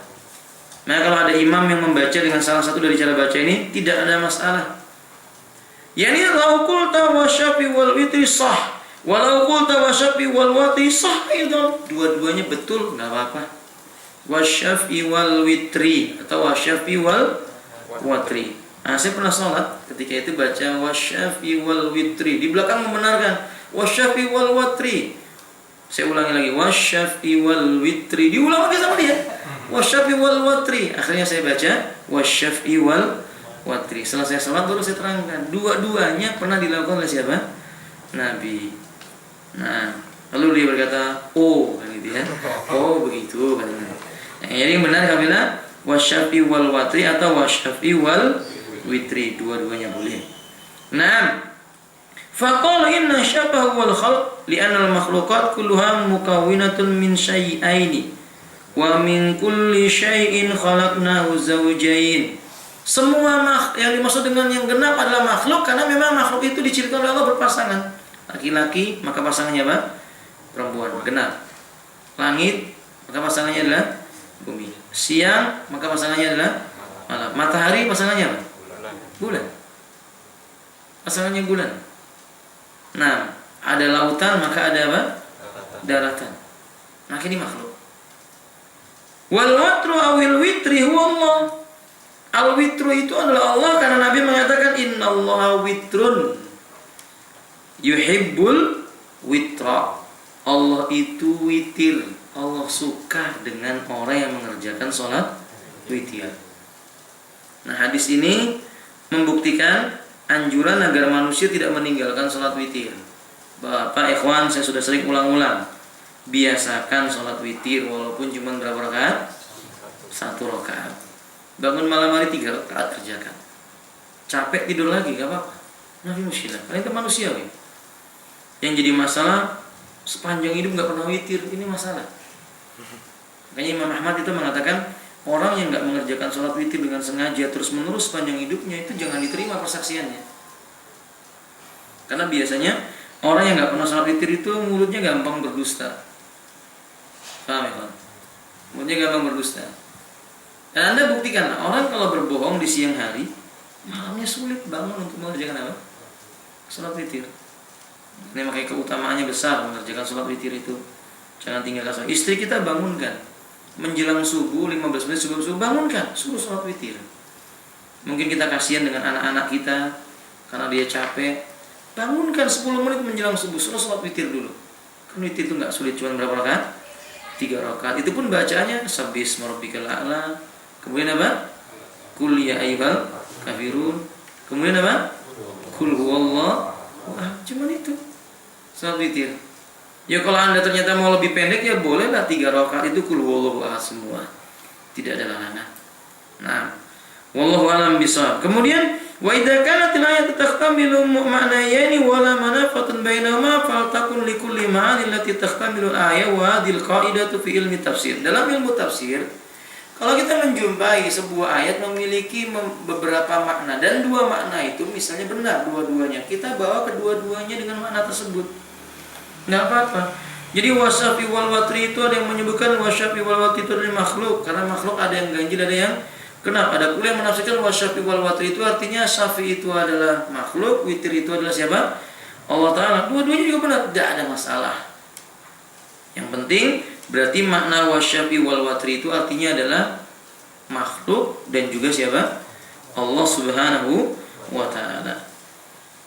Nah, kalau ada imam yang membaca dengan salah satu dari cara baca ini tidak ada masalah. Yani lau qulta wasyafi wal witri sah, walau qulta wasyafi wal watri sah itu. Dua-duanya betul, enggak apa-apa. Wasyafi wal witri atau wasyafi wal watri. Nah, saya pernah sholat ketika itu baca wasyafi wal witri, di belakang membenarkan wasyafi wal watri. Saya ulangi lagi wasyafi wal witri, diulang lagi sama dia wasyafi wal watri. Akhirnya saya baca wasyafi wal watri. Setelah saya sholat baru saya terangkan dua-duanya pernah dilakukan oleh siapa? Nabi. Nah, lalu dia berkata oh kan gitu ya, oh begitu katanya. Jadi yang benar kamilah wasyafi wal watri atau wasyafi wal witri, dua-duanya boleh. Nah, faqala inna syabahu wal khalq li'anna al makhluqat kulluha mukawwinatun min syai'aini wa min kulli syai'in khalaqnahu zawjayn. Semua yang dimaksud dengan yang genap adalah makhluk karena memang makhluk itu diciptakan oleh Allah berpasangan. Laki-laki maka pasangannya apa? Perempuan, genap. Langit maka pasangannya adalah bumi. Siang maka pasangannya adalah malam. Matahari pasangannya apa? Bulan. Pasangannya bulan. Nah, ada lautan maka ada apa? Daratan. Nah, ini makhluk. Wal watru awil witri huwa Allah. Al witru itu adalah Allah karena Nabi mengatakan innallaha witrun yuhibbul witra. Allah itu witir. Allah suka dengan orang yang mengerjakan sholat witir. Nah, hadis ini membuktikan anjuran agar manusia tidak meninggalkan sholat witir. Bapak ikhwan, saya sudah sering ulang-ulang, biasakan sholat witir walaupun cuma berapa rakaat? 1 rakaat. Bangun malam hari 3 rakaat kerjakan. Capek tidur lagi gak apa-apa. Nabi musyilah, kalian itu manusiawi. Yang jadi masalah sepanjang hidup gak pernah witir, ini masalah. Makanya Imam Ahmad itu mengatakan orang yang gak mengerjakan sholat witir dengan sengaja terus menerus sepanjang hidupnya itu jangan diterima persaksiannya. Karena biasanya orang yang gak pernah sholat witir itu mulutnya gampang berdusta. Paham ya Pak? Mulutnya gampang berdusta. Dan Anda buktikan, orang kalau berbohong di siang hari, malamnya sulit bangun untuk mengerjakan apa? Sholat witir. Ini makanya keutamaannya besar mengerjakan sholat witir itu. Jangan tinggalkan sholat. Istri kita bangunkan menjelang subuh 15 menit sebelum subuh, bangunkan suruh sholat witir. Mungkin kita kasihan dengan anak-anak kita karena dia capek. Bangunkan 10 menit menjelang subuh, suruh sholat witir dulu. Kan witir itu nggak sulit, cuma berapa rakaat? 3 rakaat. Itu pun bacaannya Sabbisma rabbikal a'la. Kemudian apa? Qul ya ayyuhal kafirun. Kemudian apa? Qul huwallahu ahad. Cuma itu. Sholat witir. Ya kalau Anda ternyata mau lebih pendek ya bolehlah 3 rakaat itu qul huwallahu ahad semua. Tidak ada larangan. Nah, wallahu a'lam bishawab. Kemudian wa idza kanat al-ayatu tahtamilu ma'nayani wa la manafatan bainahuma faltakun likulli ma'ani allati tahtamilu al-ayah wa hadhihi al-qa'idatu fi ilmi tafsir. Dalam ilmu tafsir, kalau kita menjumpai sebuah ayat memiliki beberapa makna dan 2 makna itu misalnya benar dua-duanya, kita bawa kedua-duanya dengan makna tersebut. Enggak apa-apa. Jadi wasyafi wal watri itu ada yang menyebutkan wasyafi wal watri itu dari makhluk, karena makhluk ada yang ganjil, ada yang genap. Ada pula yang menafsirkan wasyafi wal watri itu artinya syafi itu adalah makhluk, witir itu adalah siapa? Allah Ta'ala. Dua-duanya juga benar, tidak ada masalah. Yang penting berarti makna wasyafi wal watri itu artinya adalah makhluk dan juga siapa? Allah Subhanahu wa Ta'ala.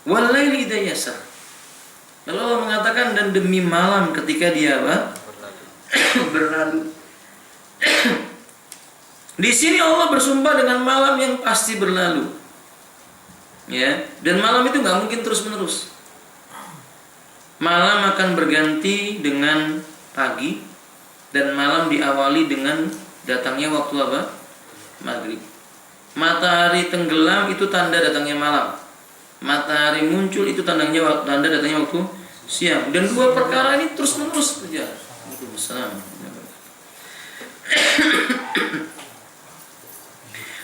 Wal laili idza yasar. Lalu Allah mengatakan dan demi malam ketika dia apa? Berlalu. Di sini Allah bersumpah dengan malam yang pasti berlalu. Ya, dan malam itu nggak mungkin terus-menerus. Malam akan berganti dengan pagi dan malam diawali dengan datangnya waktu apa? Maghrib. Matahari tenggelam itu tanda datangnya malam. Matahari muncul itu tanda datangnya waktu siang. Dan 2 perkara ini terus-menerus berjalan.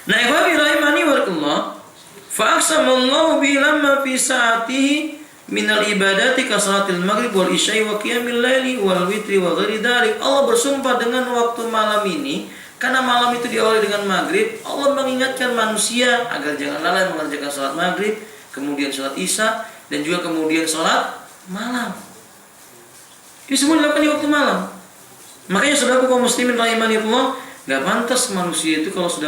Nah, ikhwani rahimani warahmatullah, fa aqsamallahu bi lamma fi sa'atihi minal ibadati ka salatil maghrib wal isya'i wa qiyamil laili wal witri wa ghairi dzalik. Allah bersumpah dengan waktu malam ini karena malam itu diawali dengan maghrib. Allah mengingatkan manusia agar jangan lalai mengerjakan salat maghrib, kemudian salat isya dan juga kemudian salat malam. Ini semua dilakukan di waktu malam. Makanya saudaraku kaum muslimin rahimanillah, gak pantas manusia itu kalau sudah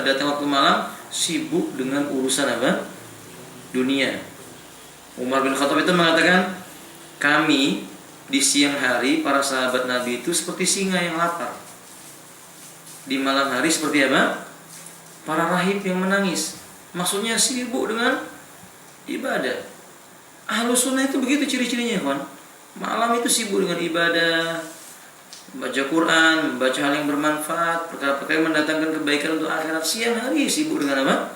datang waktu malam sibuk dengan urusan apa? Dunia. Umar bin Khattab itu mengatakan, kami di siang hari para sahabat Nabi itu seperti singa yang lapar. Di malam hari seperti apa? Para rahib yang menangis. Maksudnya sibuk dengan ibadah. Ahlus sunnah itu begitu ciri-cirinya, kawan. Malam itu sibuk dengan ibadah, baca Quran, membaca hal yang bermanfaat, perkara-perkara yang mendatangkan kebaikan untuk akhirat. Siang hari sibuk dengan apa?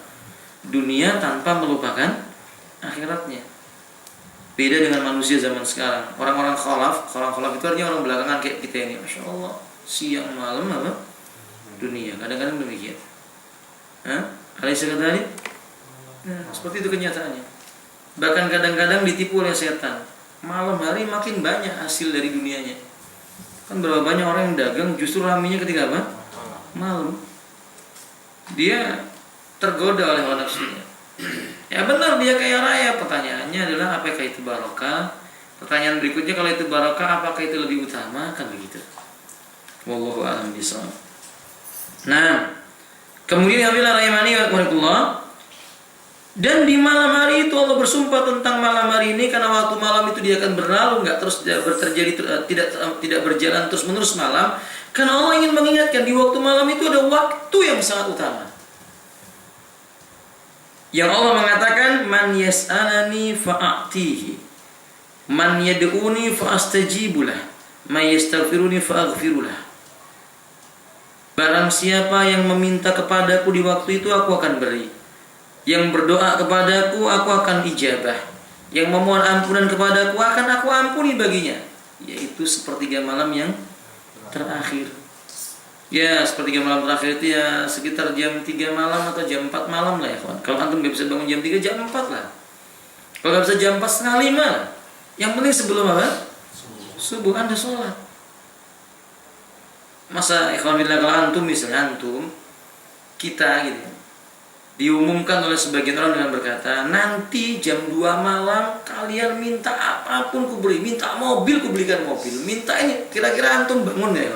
Dunia tanpa melupakan akhiratnya. Beda dengan manusia zaman sekarang. Orang-orang khalaf itu artinya orang belakangan kayak kita ini. Masya Allah, siang malam apa? Dunia. Kadang-kadang demikian. Alaysa kadzalik? Nah, seperti itu kenyataannya. Bahkan kadang-kadang ditipu oleh setan. Malam hari makin banyak hasil dari dunianya. Kan berapa banyak orang yang dagang justru raminya ketika apa? Malam. Dia tergoda oleh hawa nafsunya. Ya benar dia kaya raya. Pertanyaannya adalah apakah itu barokah? Pertanyaan berikutnya, kalau itu barokah apakah itu lebih utama? Kan begitu. Wallahu a'lam bishawab. Nah, kemudian alhamdulillah rahimani wa rahmatullah. Dan di malam hari itu Allah bersumpah tentang malam hari ini karena waktu malam itu dia akan berlalu, nggak terus tidak berjalan terus menerus malam. Karena Allah ingin mengingatkan di waktu malam itu ada waktu yang sangat utama. Yang Allah mengatakan man yas'alani fa'atihi, man yad'uni fa'astajibulah, man yastaghfiruni fa'aghfirulah. Barang siapa yang meminta kepadaku di waktu itu aku akan beri. Yang berdoa kepadaku aku akan ijabah. Yang memohon ampunan kepadaku akan aku ampuni baginya. Yaitu sepertiga malam yang terakhir. Ya, sepertiga malam terakhir itu ya sekitar jam 3 malam atau jam 4 malam lah ya kawan. Kalau antum gak bisa bangun jam 3, jam 4 lah. Kalau gak bisa jam 4, setengah 5 lah. Yang penting sebelum apa? Subuh Anda sholat. Masa ikhwan billah kalau antum misalnya kita gitu diumumkan oleh sebagian orang dengan berkata, nanti jam 2 malam kalian minta apapun ku beri, minta mobil ku belikan mobil, minta ini, kira-kira antum bangun gak ya?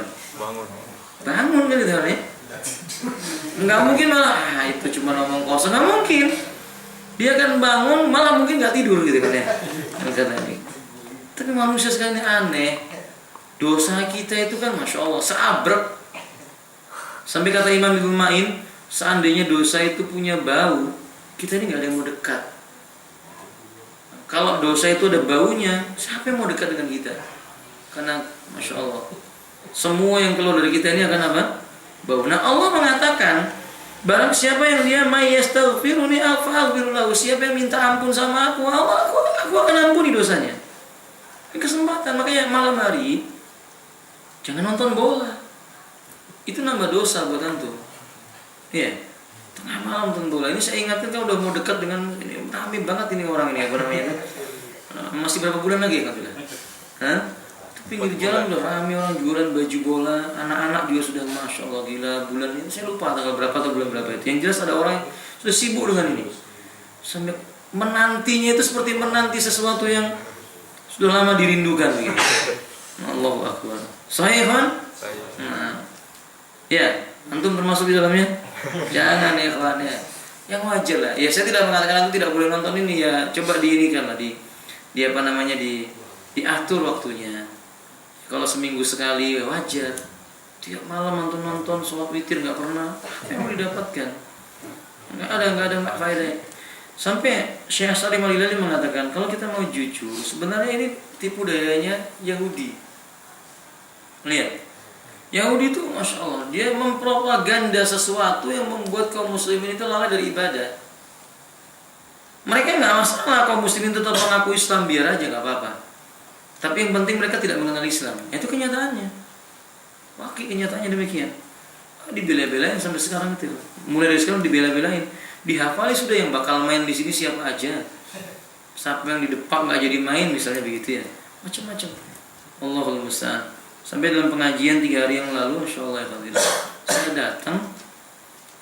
Bangun kan gitu kan ya? Nggak mungkin malah itu cuma ngomong kosong, nggak mungkin. Dia akan bangun malah mungkin nggak tidur gitu kan ya. Tapi manusia sekarang ini aneh. Dosa kita itu kan masya Allah seabrek. Sampai kata Imam Ibnu Ma'in, seandainya dosa itu punya bau, kita ini nggak ada yang mau dekat. Kalau dosa itu ada baunya, siapa yang mau dekat dengan kita? Karena masya Allah, semua yang keluar dari kita ini akan apa? Bau. Nah Allah mengatakan, barang siapa yang dia mayyastaghfiruni aghfirullahu, siapa yang minta ampun sama aku, aku akan ampuni dosanya. Ini kesempatan, makanya malam hari jangan nonton bola. Itu nambah dosa buat antum. Iya. Tengah malam nonton bola. Ini saya ingatkan kalau udah mau dekat dengan ini rame banget ini orang ini apa namanya? Masih berapa bulan lagi kan sudah? Hah? Pinggir jalan udah rame orang jualan baju bola, anak-anak juga sudah masya Allah gila bulan ini saya lupa tanggal berapa atau bulan berapa itu. Yang jelas ada orang yang sudah sibuk dengan ini, sampai menantinya itu seperti menanti sesuatu yang sudah lama dirindukan gitu. Allahu Akbar. Sahih kan? Nah, ya antum termasuk di dalamnya? Jangan ya kawan ya. Yang wajar lah. Ya saya tidak mengatakan antum tidak boleh nonton ini ya. Coba diinikan lah di apa namanya diatur waktunya. Kalau seminggu sekali wajar. Tiap malam nonton sholat witir nggak pernah. Apa yang mau didapatkan? Nggak ada faedah. Sampai Syekh Salim Al-Hilali mengatakan kalau kita mau jujur, sebenarnya ini tipu dayanya Yahudi. Lihat, Yahudi itu masya Allah dia mempropaganda sesuatu yang membuat kaum muslimin itu lalai dari ibadah. Mereka nggak masalah kaum muslimin tetap mengaku Islam biar aja nggak apa-apa. Tapi yang penting mereka tidak mengenal Islam. Itu kenyataannya. Kenyataannya demikian. Dibela-belain sampai sekarang itu. Mulai dari sekarang dibela-belain. Dihafali sudah yang bakal main di sini siapa aja. Siapa yang di depan nggak jadi main misalnya begitu ya. Macam-macam. Allahul musta'an. Sampai dalam pengajian 3 hari yang lalu, Masya Allah ya Fadil, saya datang,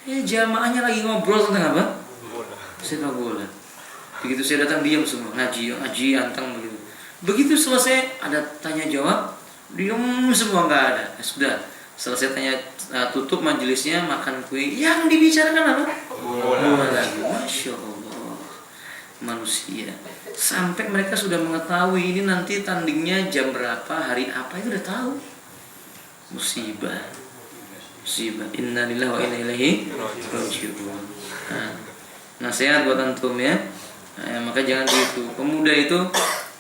jamaahnya lagi ngobrol tentang apa? Sepak bola. Begitu saya datang diam semua, ngaji anteng begitu. Begitu selesai ada tanya jawab, diam semua nggak ada. Sudah selesai tanya tutup majelisnya makan kue. Yang dibicarakan apa? Bola lagi. Masya Allah manusia. Sampai mereka sudah mengetahui ini nanti tandingnya jam berapa, hari apa itu udah tahu. Musibah. Innalillahi wa inna ilaihi raji'un. Nasihat buat antum ya. Maka jangan gitu. Pemuda itu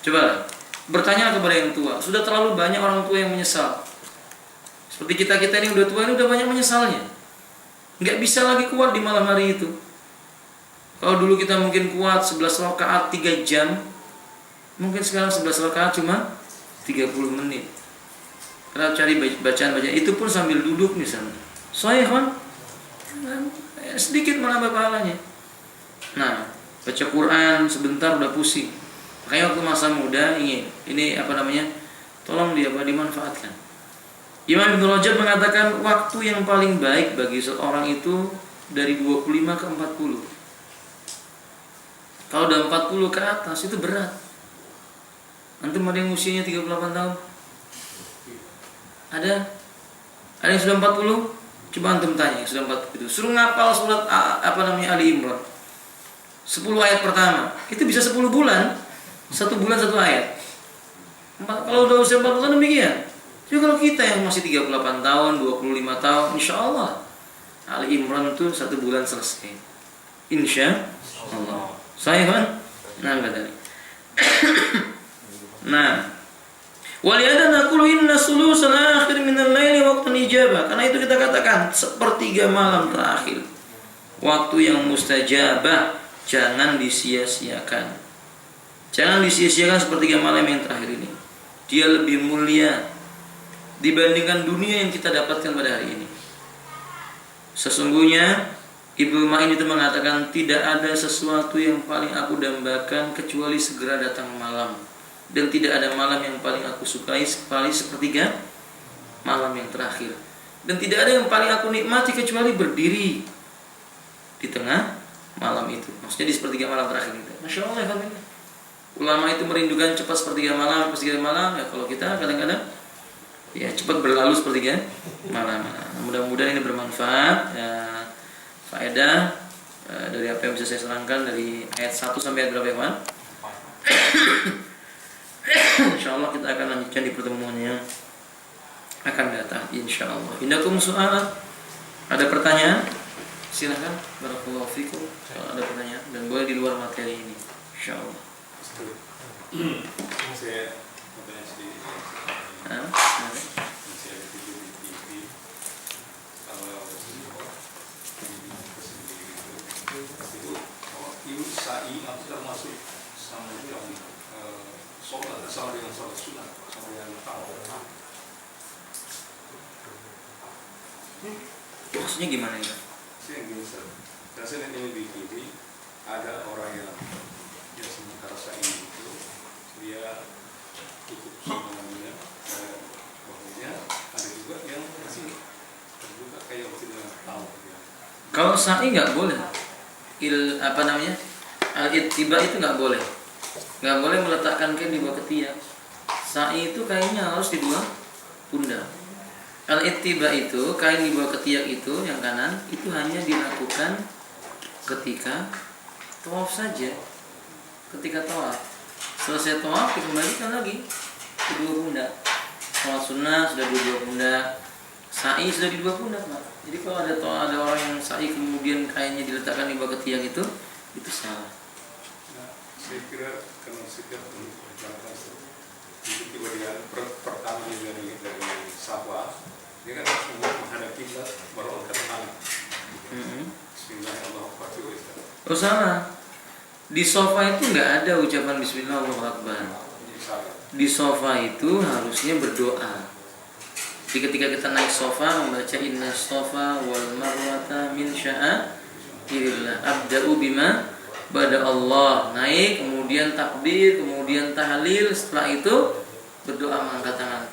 coba bertanya kepada yang tua. Sudah terlalu banyak orang tua yang menyesal. Seperti kita ini udah tua, ini udah banyak menyesalnya. Nggak bisa lagi kuat di malam hari itu. Kalau dulu kita mungkin kuat 11 rakaat 3 jam, mungkin sekarang 11 rakaat cuma 30 menit. Kalau cari bacaan itu pun sambil duduk misalnya. Sahih kan? Sedikit menambah pahalanya. Nah, baca Quran sebentar udah pusing. Makanya waktu masa muda ini apa namanya? Tolong dimanfaatkan. Imam Ibnu Rajab mengatakan waktu yang paling baik bagi seorang itu dari 25 ke 40. Kalau udah 40 ke atas itu berat. Antum ada yang usianya 38 tahun? Ada yang sudah 40? Coba antum tanya yang sudah 40 itu. Suruh ngapal surat Ali Imran. 10 ayat pertama. Itu bisa 10 bulan. 1 bulan 1 ayat. Kalau udah usia 40 tahun demikian. Jadi kalau kita yang masih 38 tahun, 25 tahun, insya Allah Ali Imran itu 1 bulan selesai. Insya Allah. Saya kan? Nah, kata Nah, waliyada naqulu inna sulusal akhir minal laili waqtun ijabah. Karena itu kita katakan sepertiga malam terakhir waktu yang mustajabah, jangan disia-siakan. Jangan disia-siakan sepertiga malam yang terakhir ini. Dia lebih mulia dibandingkan dunia yang kita dapatkan pada hari ini. Sesungguhnya Ibnu Ma'in itu mengatakan tidak ada sesuatu yang paling aku dambakan kecuali segera datang malam, dan tidak ada malam yang paling aku sukai kecuali sepertiga malam yang terakhir, dan tidak ada yang paling aku nikmati kecuali berdiri di tengah malam itu. Maksudnya di sepertiga malam terakhir itu. Masya Allah ya, ulama itu merindukan cepat sepertiga malam. Ya kalau kita kadang-kadang ya cepat berlalu sepertiga malam. Mudah-mudahan ini bermanfaat ya. faedah dari apa yang bisa saya serangkan dari ayat 1 sampai ayat berapa ya, Pak? Insyaallah kita akan lanjutkan di pertemuan yang akan datang insyaallah. Indakum soal, ada pertanyaan? Silakan. Barakallahu fikum. Kalau ada pertanyaan dan boleh di luar materi ini insyaallah. Saya bertanya sedikit. Masih ada video di TV. Kalau itu ibu sa'i tidak masuk sama yang sholat sama dengan sholat sunat sama yang tahu. Maksudnya gimana itu? Saya yang bisa. Saya lihat ini di TV ada orang yang sementara sa'i itu dia ikut semuanya, bahwanya ada juga yang masih terbuka kayak tidak tahu. Kalau sa'i nggak boleh. Al-ittiba itu nggak boleh. Nggak boleh meletakkan kain di bawah ketiak. Sa'i itu kainnya harus di bawah pundak. Al-ittiba itu kain di bawah ketiak itu yang kanan itu hanya dilakukan ketika tawaf saja. Ketika tawaf, selesai tawaf dikembalikan lagi ke dua pundak. Sholat sunnah sudah di dua pundak, sa'i sudah di dua pundak, Pak. Jadi kalau ada orang yang sa'i kemudian kainnya diletakkan di bawah ketiak itu salah. Nah, saya kira kalau setiap itu tiba dia pertama dari Safa, dia kan harus menghadap kiblat baru angkat tangan. Bismillahirrahmanirrahim. Oh salah. Di sofa itu nggak ada ucapan Bismillah Allahu Akbar. Di sofa itu harusnya berdoa. Jadi ketika kita naik sofa membaca inna sofa wal marwata min sya'airillah abda'u bima bada Allah, naik kemudian takbir kemudian tahlil, setelah itu berdoa mengangkat tangan.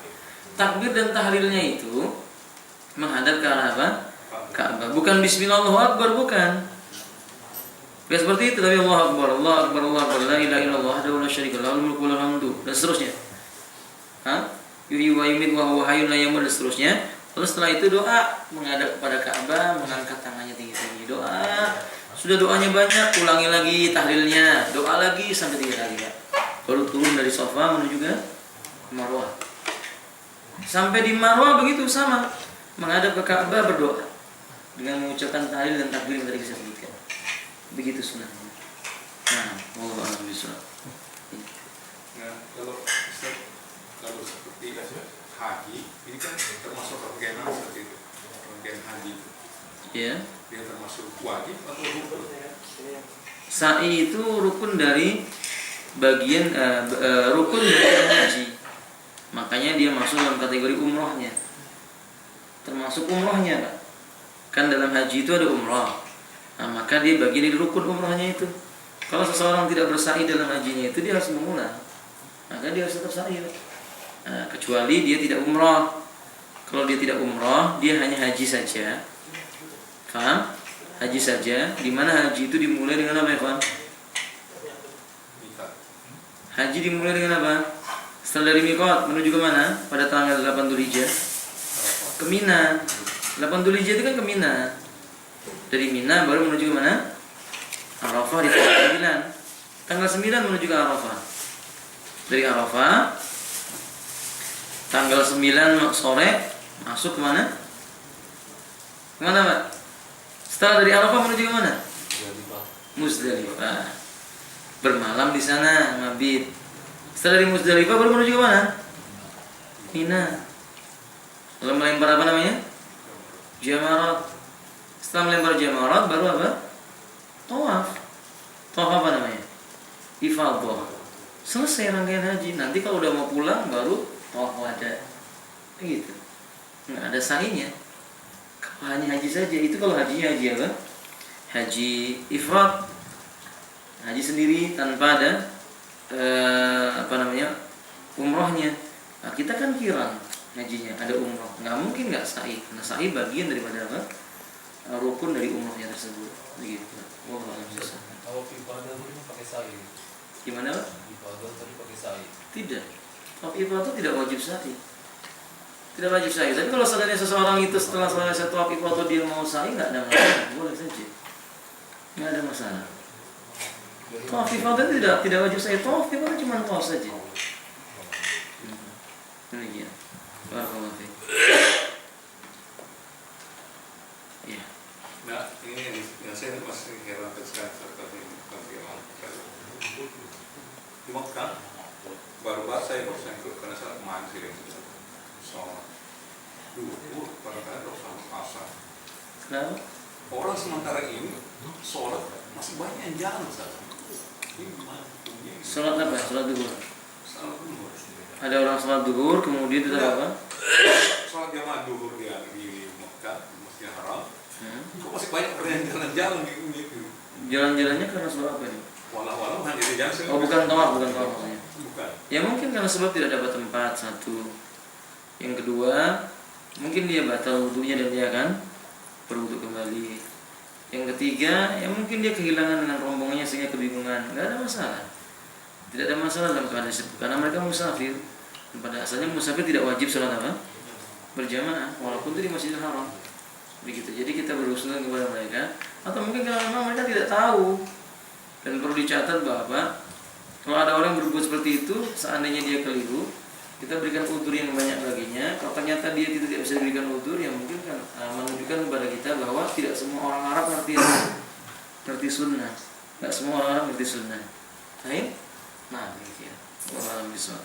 Takbir dan tahlilnya itu menghadap ke arah apa? Ka'bah. Bukan Bismillah Allahu Akbar, bukan. Bukan seperti itu, tapi Allahu Akbar, Allahu Akbar, Allahu Akbar, la ilaha illallah wahdahu la syarika lahu, lahul mulku wa lahul hamdu dan seterusnya. Yuhyi wa yumiitu wa huwa hayyun la yamut dan seterusnya. Lalu setelah itu doa menghadap kepada Ka'bah, mengangkat tangannya tinggi-tinggi. Doa. Sudah doanya banyak, ulangi lagi tahlilnya, doa lagi sampai 3 kali ya. Baru turun dari sofa menuju ke Marwah. Sampai di Marwah begitu sama, menghadap ke Ka'bah berdoa dengan mengucapkan tahlil dan takbir yang tadi saya sebutkan. Begitu sunnahnya. Nah, wallahu a'lam bishawab. Nah, kalau seperti haji, ini kan termasuk rangkaian seperti itu, rangkaian haji itu. Ya. Dia termasuk wajib atau rukun? Sa'i itu rukun dari bagian rukun dari haji. Makanya dia masuk dalam kategori umrohnya. Termasuk umrohnya, Pak. Kan dalam haji itu ada umroh. Nah, maka dia bagian dari rukun umrohnya itu. Kalau seseorang tidak bersa'i dalam hajinya itu dia harus mengulang. Maka dia harus tetap sa'i. Nah, kecuali dia tidak umroh. Kalau dia tidak umroh, dia hanya haji saja. Paham? Haji saja. Di mana haji itu dimulai dengan apa ya, kawan? Haji dimulai dengan apa? Setelah dari Miqat menuju ke mana? Pada tanggal 8 Dzulhijjah ke Mina. 8 Dzulhijjah itu kan ke Mina. Dari Mina baru menuju ke mana? Arafah di tanggal 9. Tanggal 9 menuju ke Arafah. Dari Arafah tanggal 9 sore masuk ke mana? Kemana, Pak? Setelah dari Arafah menuju ke mana? Muzdalifah. Bermalam di sana, mabit. Setelah dari Muzdalifah baru menuju ke mana? Mina. Lalu melempar apa namanya? Jamarat. Setelah melempar jamarat baru apa? Tawaf. Tawaf apa namanya? Ifadhah. Selesai rangkaian haji. Nanti kalau udah mau pulang baru tawaf wada. Begitu. Nggak ada sa'inya. Kalau hanya haji saja, itu kalau hajinya haji apa? Haji ifrad. Haji sendiri tanpa ada umrohnya. Nah, kita kan kirang hajinya, ada umroh. Nggak mungkin nggak sa'i. Karena sa'i bagian daripada apa? Rukun dari umrohnya tersebut. Begitu. Wallahu a'lam bishawab. Kalau ibadah itu pakai sa'i. Gimana, Pak? Ibadah tadi pakai sa'i. Tidak. Kalau ibadah tidak wajib sa'i. Tidak wajib sa'i. Tapi kalau seandainya seseorang itu setelah selesai tawaf ifadah dia mau sa'i, nggak ada masalah, boleh saja. Nggak ada masalah. Tawaf ifadah tidak wajib sa'i. Tawaf ifadah cuma tawaf saja. Demikian. Barakallahu fiik. Ya. Nah, ini yang saya masih heran sekali seperti di Mekah baru saya ikut karena saya kemarin sih sholat dulu pada kali sama asar. Kenapa? Orang sementara ini sholat masih banyak yang jalan saja. Ini gimana? Sholat apa? Sholat duhur. Sholat dulu. Ada orang sholat duhur kemudian itu apa? Sholat jamaah duhur di Mekah, di Masjidil Haram. Kok masih banyak orang yang jalan-jalan gitu. Jalan-jalannya karena sholat apa ini? Walau hanya di jalan. Oh, bukan tawaf maksudnya. Bukan. Ya mungkin karena sebab tidak dapat tempat, satu. Yang kedua, mungkin dia batal wudunya dan dia akan berwudu kembali. Yang ketiga, ya mungkin dia kehilangan dengan rombongannya sehingga kebingungan. Nggak ada masalah. Tidak ada masalah dalam keadaan tersebut karena mereka musafir. Dan pada asalnya musafir tidak wajib sholat apa? Berjamaah, walaupun itu di Masjidil Haram. Begitu. Jadi kita berusaha kepada mereka. Atau mungkin kalau memang mereka tidak tahu. Dan perlu dicatat bahwa kalau ada orang berbuat seperti itu, seandainya dia keliru, kita berikan udzur yang banyak baginya. Kalau ternyata dia tidak bisa diberikan udzur, yang mungkin kan menunjukkan kepada kita bahwa tidak semua orang Arab ngerti sunnah. Tidak semua orang Arab ngerti sunnah. Baik? Nah, demikian. Wallahu a'lam.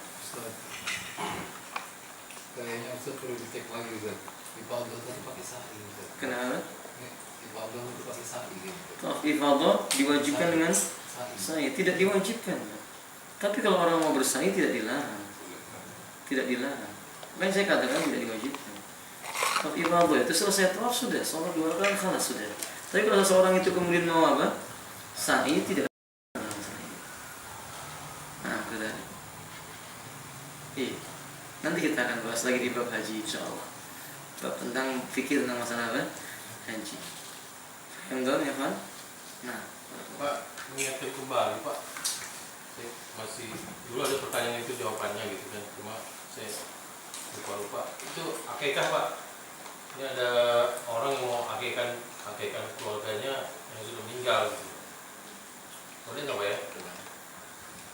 Kayaknya Ustaz perlu dicek lagi Ustaz. Ifadah itu pakai sa'i Ustaz. Kenapa? Ifadah itu pakai sa'i gitu. Tawaf ifadah diwajibkan dengan sa'i, tidak diwajibkan. Tapi kalau orang mau bersa'i tidak dilarang. Tidak dilarang. Makanya saya katakan tidak diwajibkan. Tawaf ifadah itu selesai tawaf sudah, sholat 2 rakaat khalas sudah. Tapi kalau seseorang itu kemudian mau apa? Sa'i tidak. Nah, betul. Iya. Nanti kita akan bahas lagi di bab haji insyaallah. Bab tentang fikir tentang masalah apa? Haji. Yang tahu ya, Pak? Nah, Pak, mengingatkan kembali Pak. Saya masih dulu ada pertanyaan itu jawabannya gitu kan, cuma saya lupa. Itu akikah Pak. Ini ada orang yang mau akikah keluarganya yang sudah meninggal gitu. Boleh nggak Pak ya?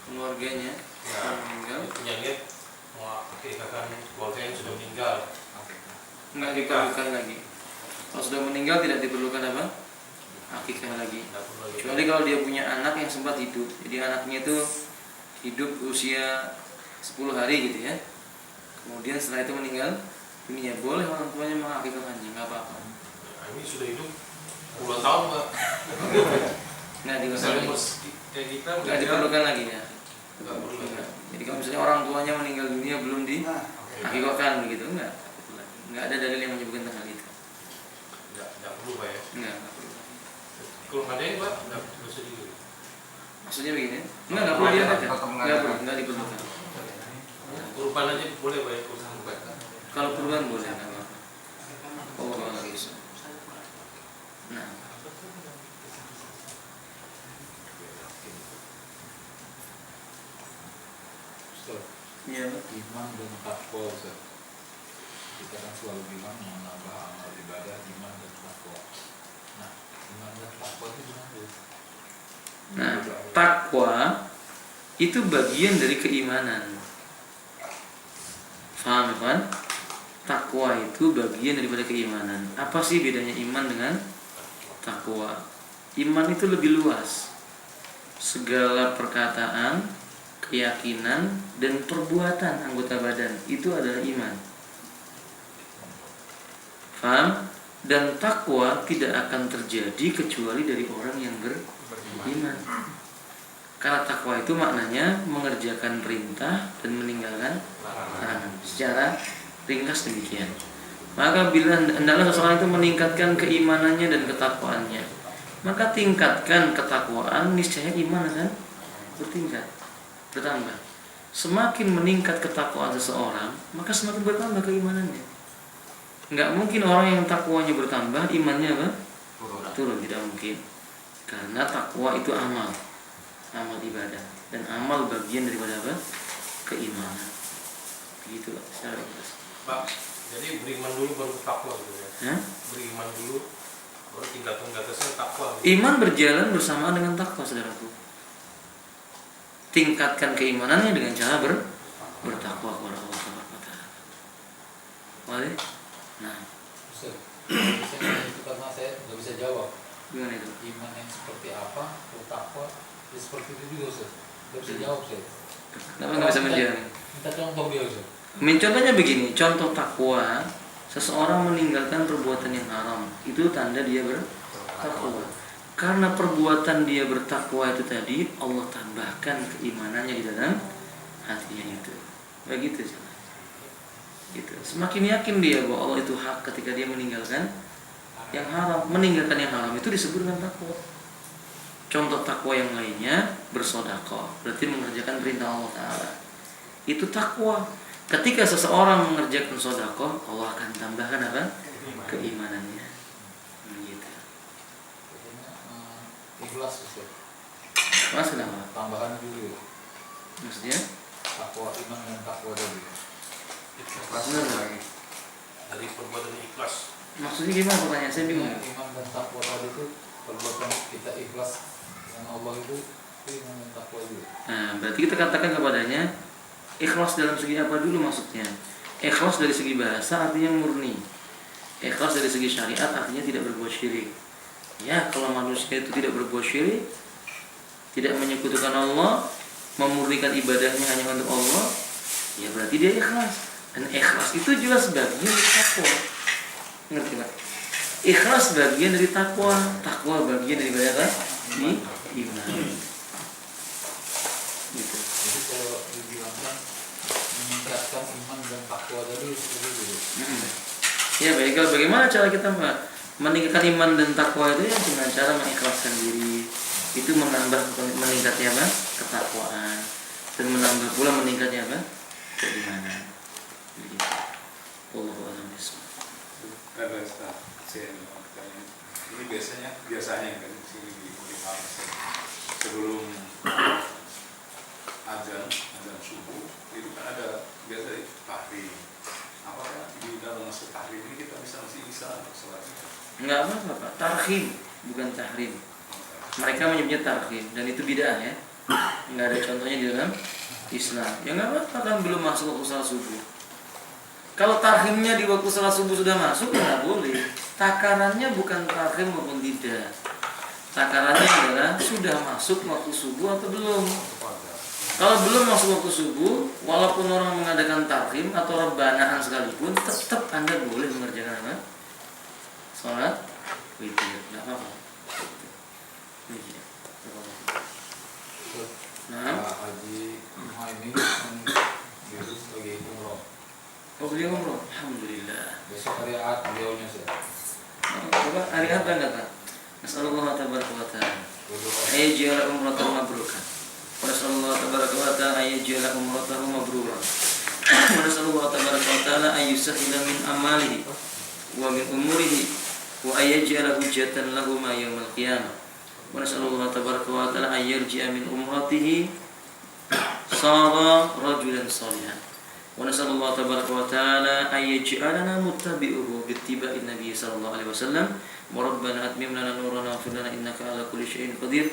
keluarganya Ya, meninggal punya niat mau akikahkan keluarga yang sudah meninggal. nggak diperlukan lagi. Kalau sudah meninggal tidak diperlukan apa? Akikah lagi. Nggak perlu lagi. Kecuali kalau dia punya anak yang sempat hidup. Jadi anaknya itu hidup usia 10 hari gitu ya. Kemudian setelah itu meninggal dunia, boleh orang tuanya mengakikahkannya, nggak apa-apa. Nah, ini sudah hidup puluhan tahun Pak. Nggak diperlukan Misalnya lagi. kayak kita Nggak diperlukan lagi ya. Nggak perlu lagi. Jadi kalau misalnya orang tuanya meninggal dunia belum diakikahkan begitu, nggak ada dalil yang menyebutkan tentang itu. Nggak perlu Pak ya. Nggak perlu. Kalau nggak ada yang Pak, nggak usah dulu. Maksudnya begini? Nggak perlu diadakan. Nggak perlu, nggak diperlukan. Kurban aja boleh Pak ya, kurban. Kalau kurban boleh, nggak apa-apa. Oh, kalau bisa. Nah, Ustaz, iya. iman dan takwa Ustaz. Kita kan selalu bilang menambah amal ibadah, iman dan takwa. Nah, iman dan takwa itu gimana Ustaz? Nah, takwa itu bagian dari keimanan. Faham kan? Takwa itu bagian daripada keimanan. Apa sih bedanya iman dengan takwa? Iman itu lebih luas. Segala perkataan, keyakinan, dan perbuatan anggota badan itu adalah iman. Faham? Dan takwa tidak akan terjadi kecuali dari orang yang beriman. Karena takwa itu maknanya mengerjakan perintah dan meninggalkan larangan. Secara ringkas demikian. Maka bila hendaklah seseorang itu meningkatkan keimanannya dan ketakwaannya, maka tingkatkan ketakwaan, niscaya iman akan bertambah. Semakin meningkat ketakwaan seseorang, maka semakin bertambah keimanannya. Enggak mungkin orang yang takwanya bertambah, imannya apa? Turun, tidak mungkin. Karena takwa itu amal ibadah, dan amal bagian daripada apa? Keimanan. Begitulah secara ringkas. Pak, Jadi beriman dulu baru takwa gitu ya. Hah? Beriman dulu baru tingkatan ke atasnya takwa. Gitu. Iman berjalan bersamaan dengan takwa, saudaraku. Tingkatkan keimanannya dengan cara bertakwa kepada Allah Subhanahu wa taala. Boleh? Nah, Ustaz, biasanya itu karena saya nggak bisa jawab. gimana itu? Iman yang seperti apa, takwa ya seperti itu juga Ustaz. Nggak bisa jawab saya. Kenapa nggak bisa menjawab? Minta contoh dia Ustaz. Contohnya begini, contoh takwa, seseorang meninggalkan perbuatan yang haram, itu tanda dia bertakwa. Karena perbuatan dia bertakwa itu tadi, Allah tambahkan keimanannya di dalam hatinya itu. Begitu saja. Gitu. Semakin yakin dia bahwa Allah itu hak ketika dia meninggalkan yang haram. Meninggalkan yang haram itu disebut dengan takwa. Contoh takwa yang lainnya, bersedekah, berarti mengerjakan perintah Allah Ta'ala. Itu takwa. Ketika seseorang mengerjakan sedekah, Allah akan tambahkan apa? Keimanannya. Gitu. Ikhlas Ustaz. Mas kenapa? Tambahan juga. Maksudnya? Takwa iman dan takwa tadi. Benar lagi. Dari perbuatan yang ikhlas. Maksudnya gimana pertanyaan? Saya bingung. Iman dan takwa tadi itu perbuatan kita ikhlas dengan Allah itu iman dan takwa juga. Nah, berarti kita katakan kepadanya ikhlas dalam segi apa dulu maksudnya? Ikhlas dari segi bahasa artinya murni. Ikhlas dari segi syariat artinya tidak berbuat syirik. Ya, kalau manusia itu tidak berbuat syirik, tidak menyekutukan Allah, memurnikan ibadahnya hanya untuk Allah, ya berarti dia ikhlas. Dan ikhlas itu jelas bagian dari takwa. Ngerti nggak? Ikhlas bagian dari takwa, takwa bagian dari apa? Di iman. Gitu. Jadi kalau dibilangkan meningkatkan iman dan takwa tadi seperti itu. Ya baik, kalau bagaimana cara kita meningkatkan iman dan takwa itu ya dengan cara mengikhlaskan diri, itu menambah meningkatnya apa? Ketakwaan, dan menambah pula meningkatnya apa? Keimanan. Begitu. Wallahu a'lam bishawab. Ada Ustaz, saya mau bertanya. Ini biasanya kan sini di sebelum azan subuh itu kan ada biasa tahrim. Apakah di dalam masuk tahrim ini kita masih bisa sholat? Enggak apa-apa, Pak. Tarhim, bukan tahrim. Mereka menyebutnya tarhim dan itu bid'ah ya. Enggak ada contohnya di dalam Islam. Ya enggak apa-apa kan belum masuk waktu salat subuh. Kalau tarhimnya di waktu salat subuh sudah masuk, enggak boleh. Takarannya bukan tarhim maupun tidak. Takarannya adalah sudah masuk waktu subuh atau belum. Kalau belum masuk waktu subuh, walaupun orang mengadakan tarhim atau rebanahan sekalipun, tetap Anda boleh mengerjakan apa? Sholat witir, tidak apa-apa. Witir. Nah, Pak Haji Muhaimin kan gitu sebagai umroh. oh beliau umroh, alhamdulillah. Besok hari Ahad beliaunya saya. Coba hari apa enggak tak? Nasallallahu tabaraka wa ta'ala. Ayyaj'ala umratahu mabrurah. Wa nasallallahu tabaraka wa ta'ala ayyaj'ala umratahu mabrurah. Wa nasallallahu tabaraka wa ta'ala ayyusahhila min amalihi wa min umurihi wa ayyaj'ala hujjatan lahu ma yaumil qiyamah. Wa nasallallahu tabaraka wa ta'ala ayyarji'a min umratihi sara rajulan salihan. Wa nasallallahu tabaraka wa ta'ala ayyaj'alana muttabi'uhu bittiba'in nabiy sallallahu alaihi wasallam. Wa rabbana atmim lana nurana wa firlana innaka ala kulli syai'in qadir.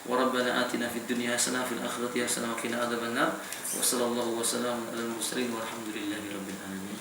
Wa rabbana atina fid dunya hasanah fil akhirati hasanah wa qina adzabannar. Wa sallallahu wa sallam ala al mursalin walhamdulillahi rabbil alamin.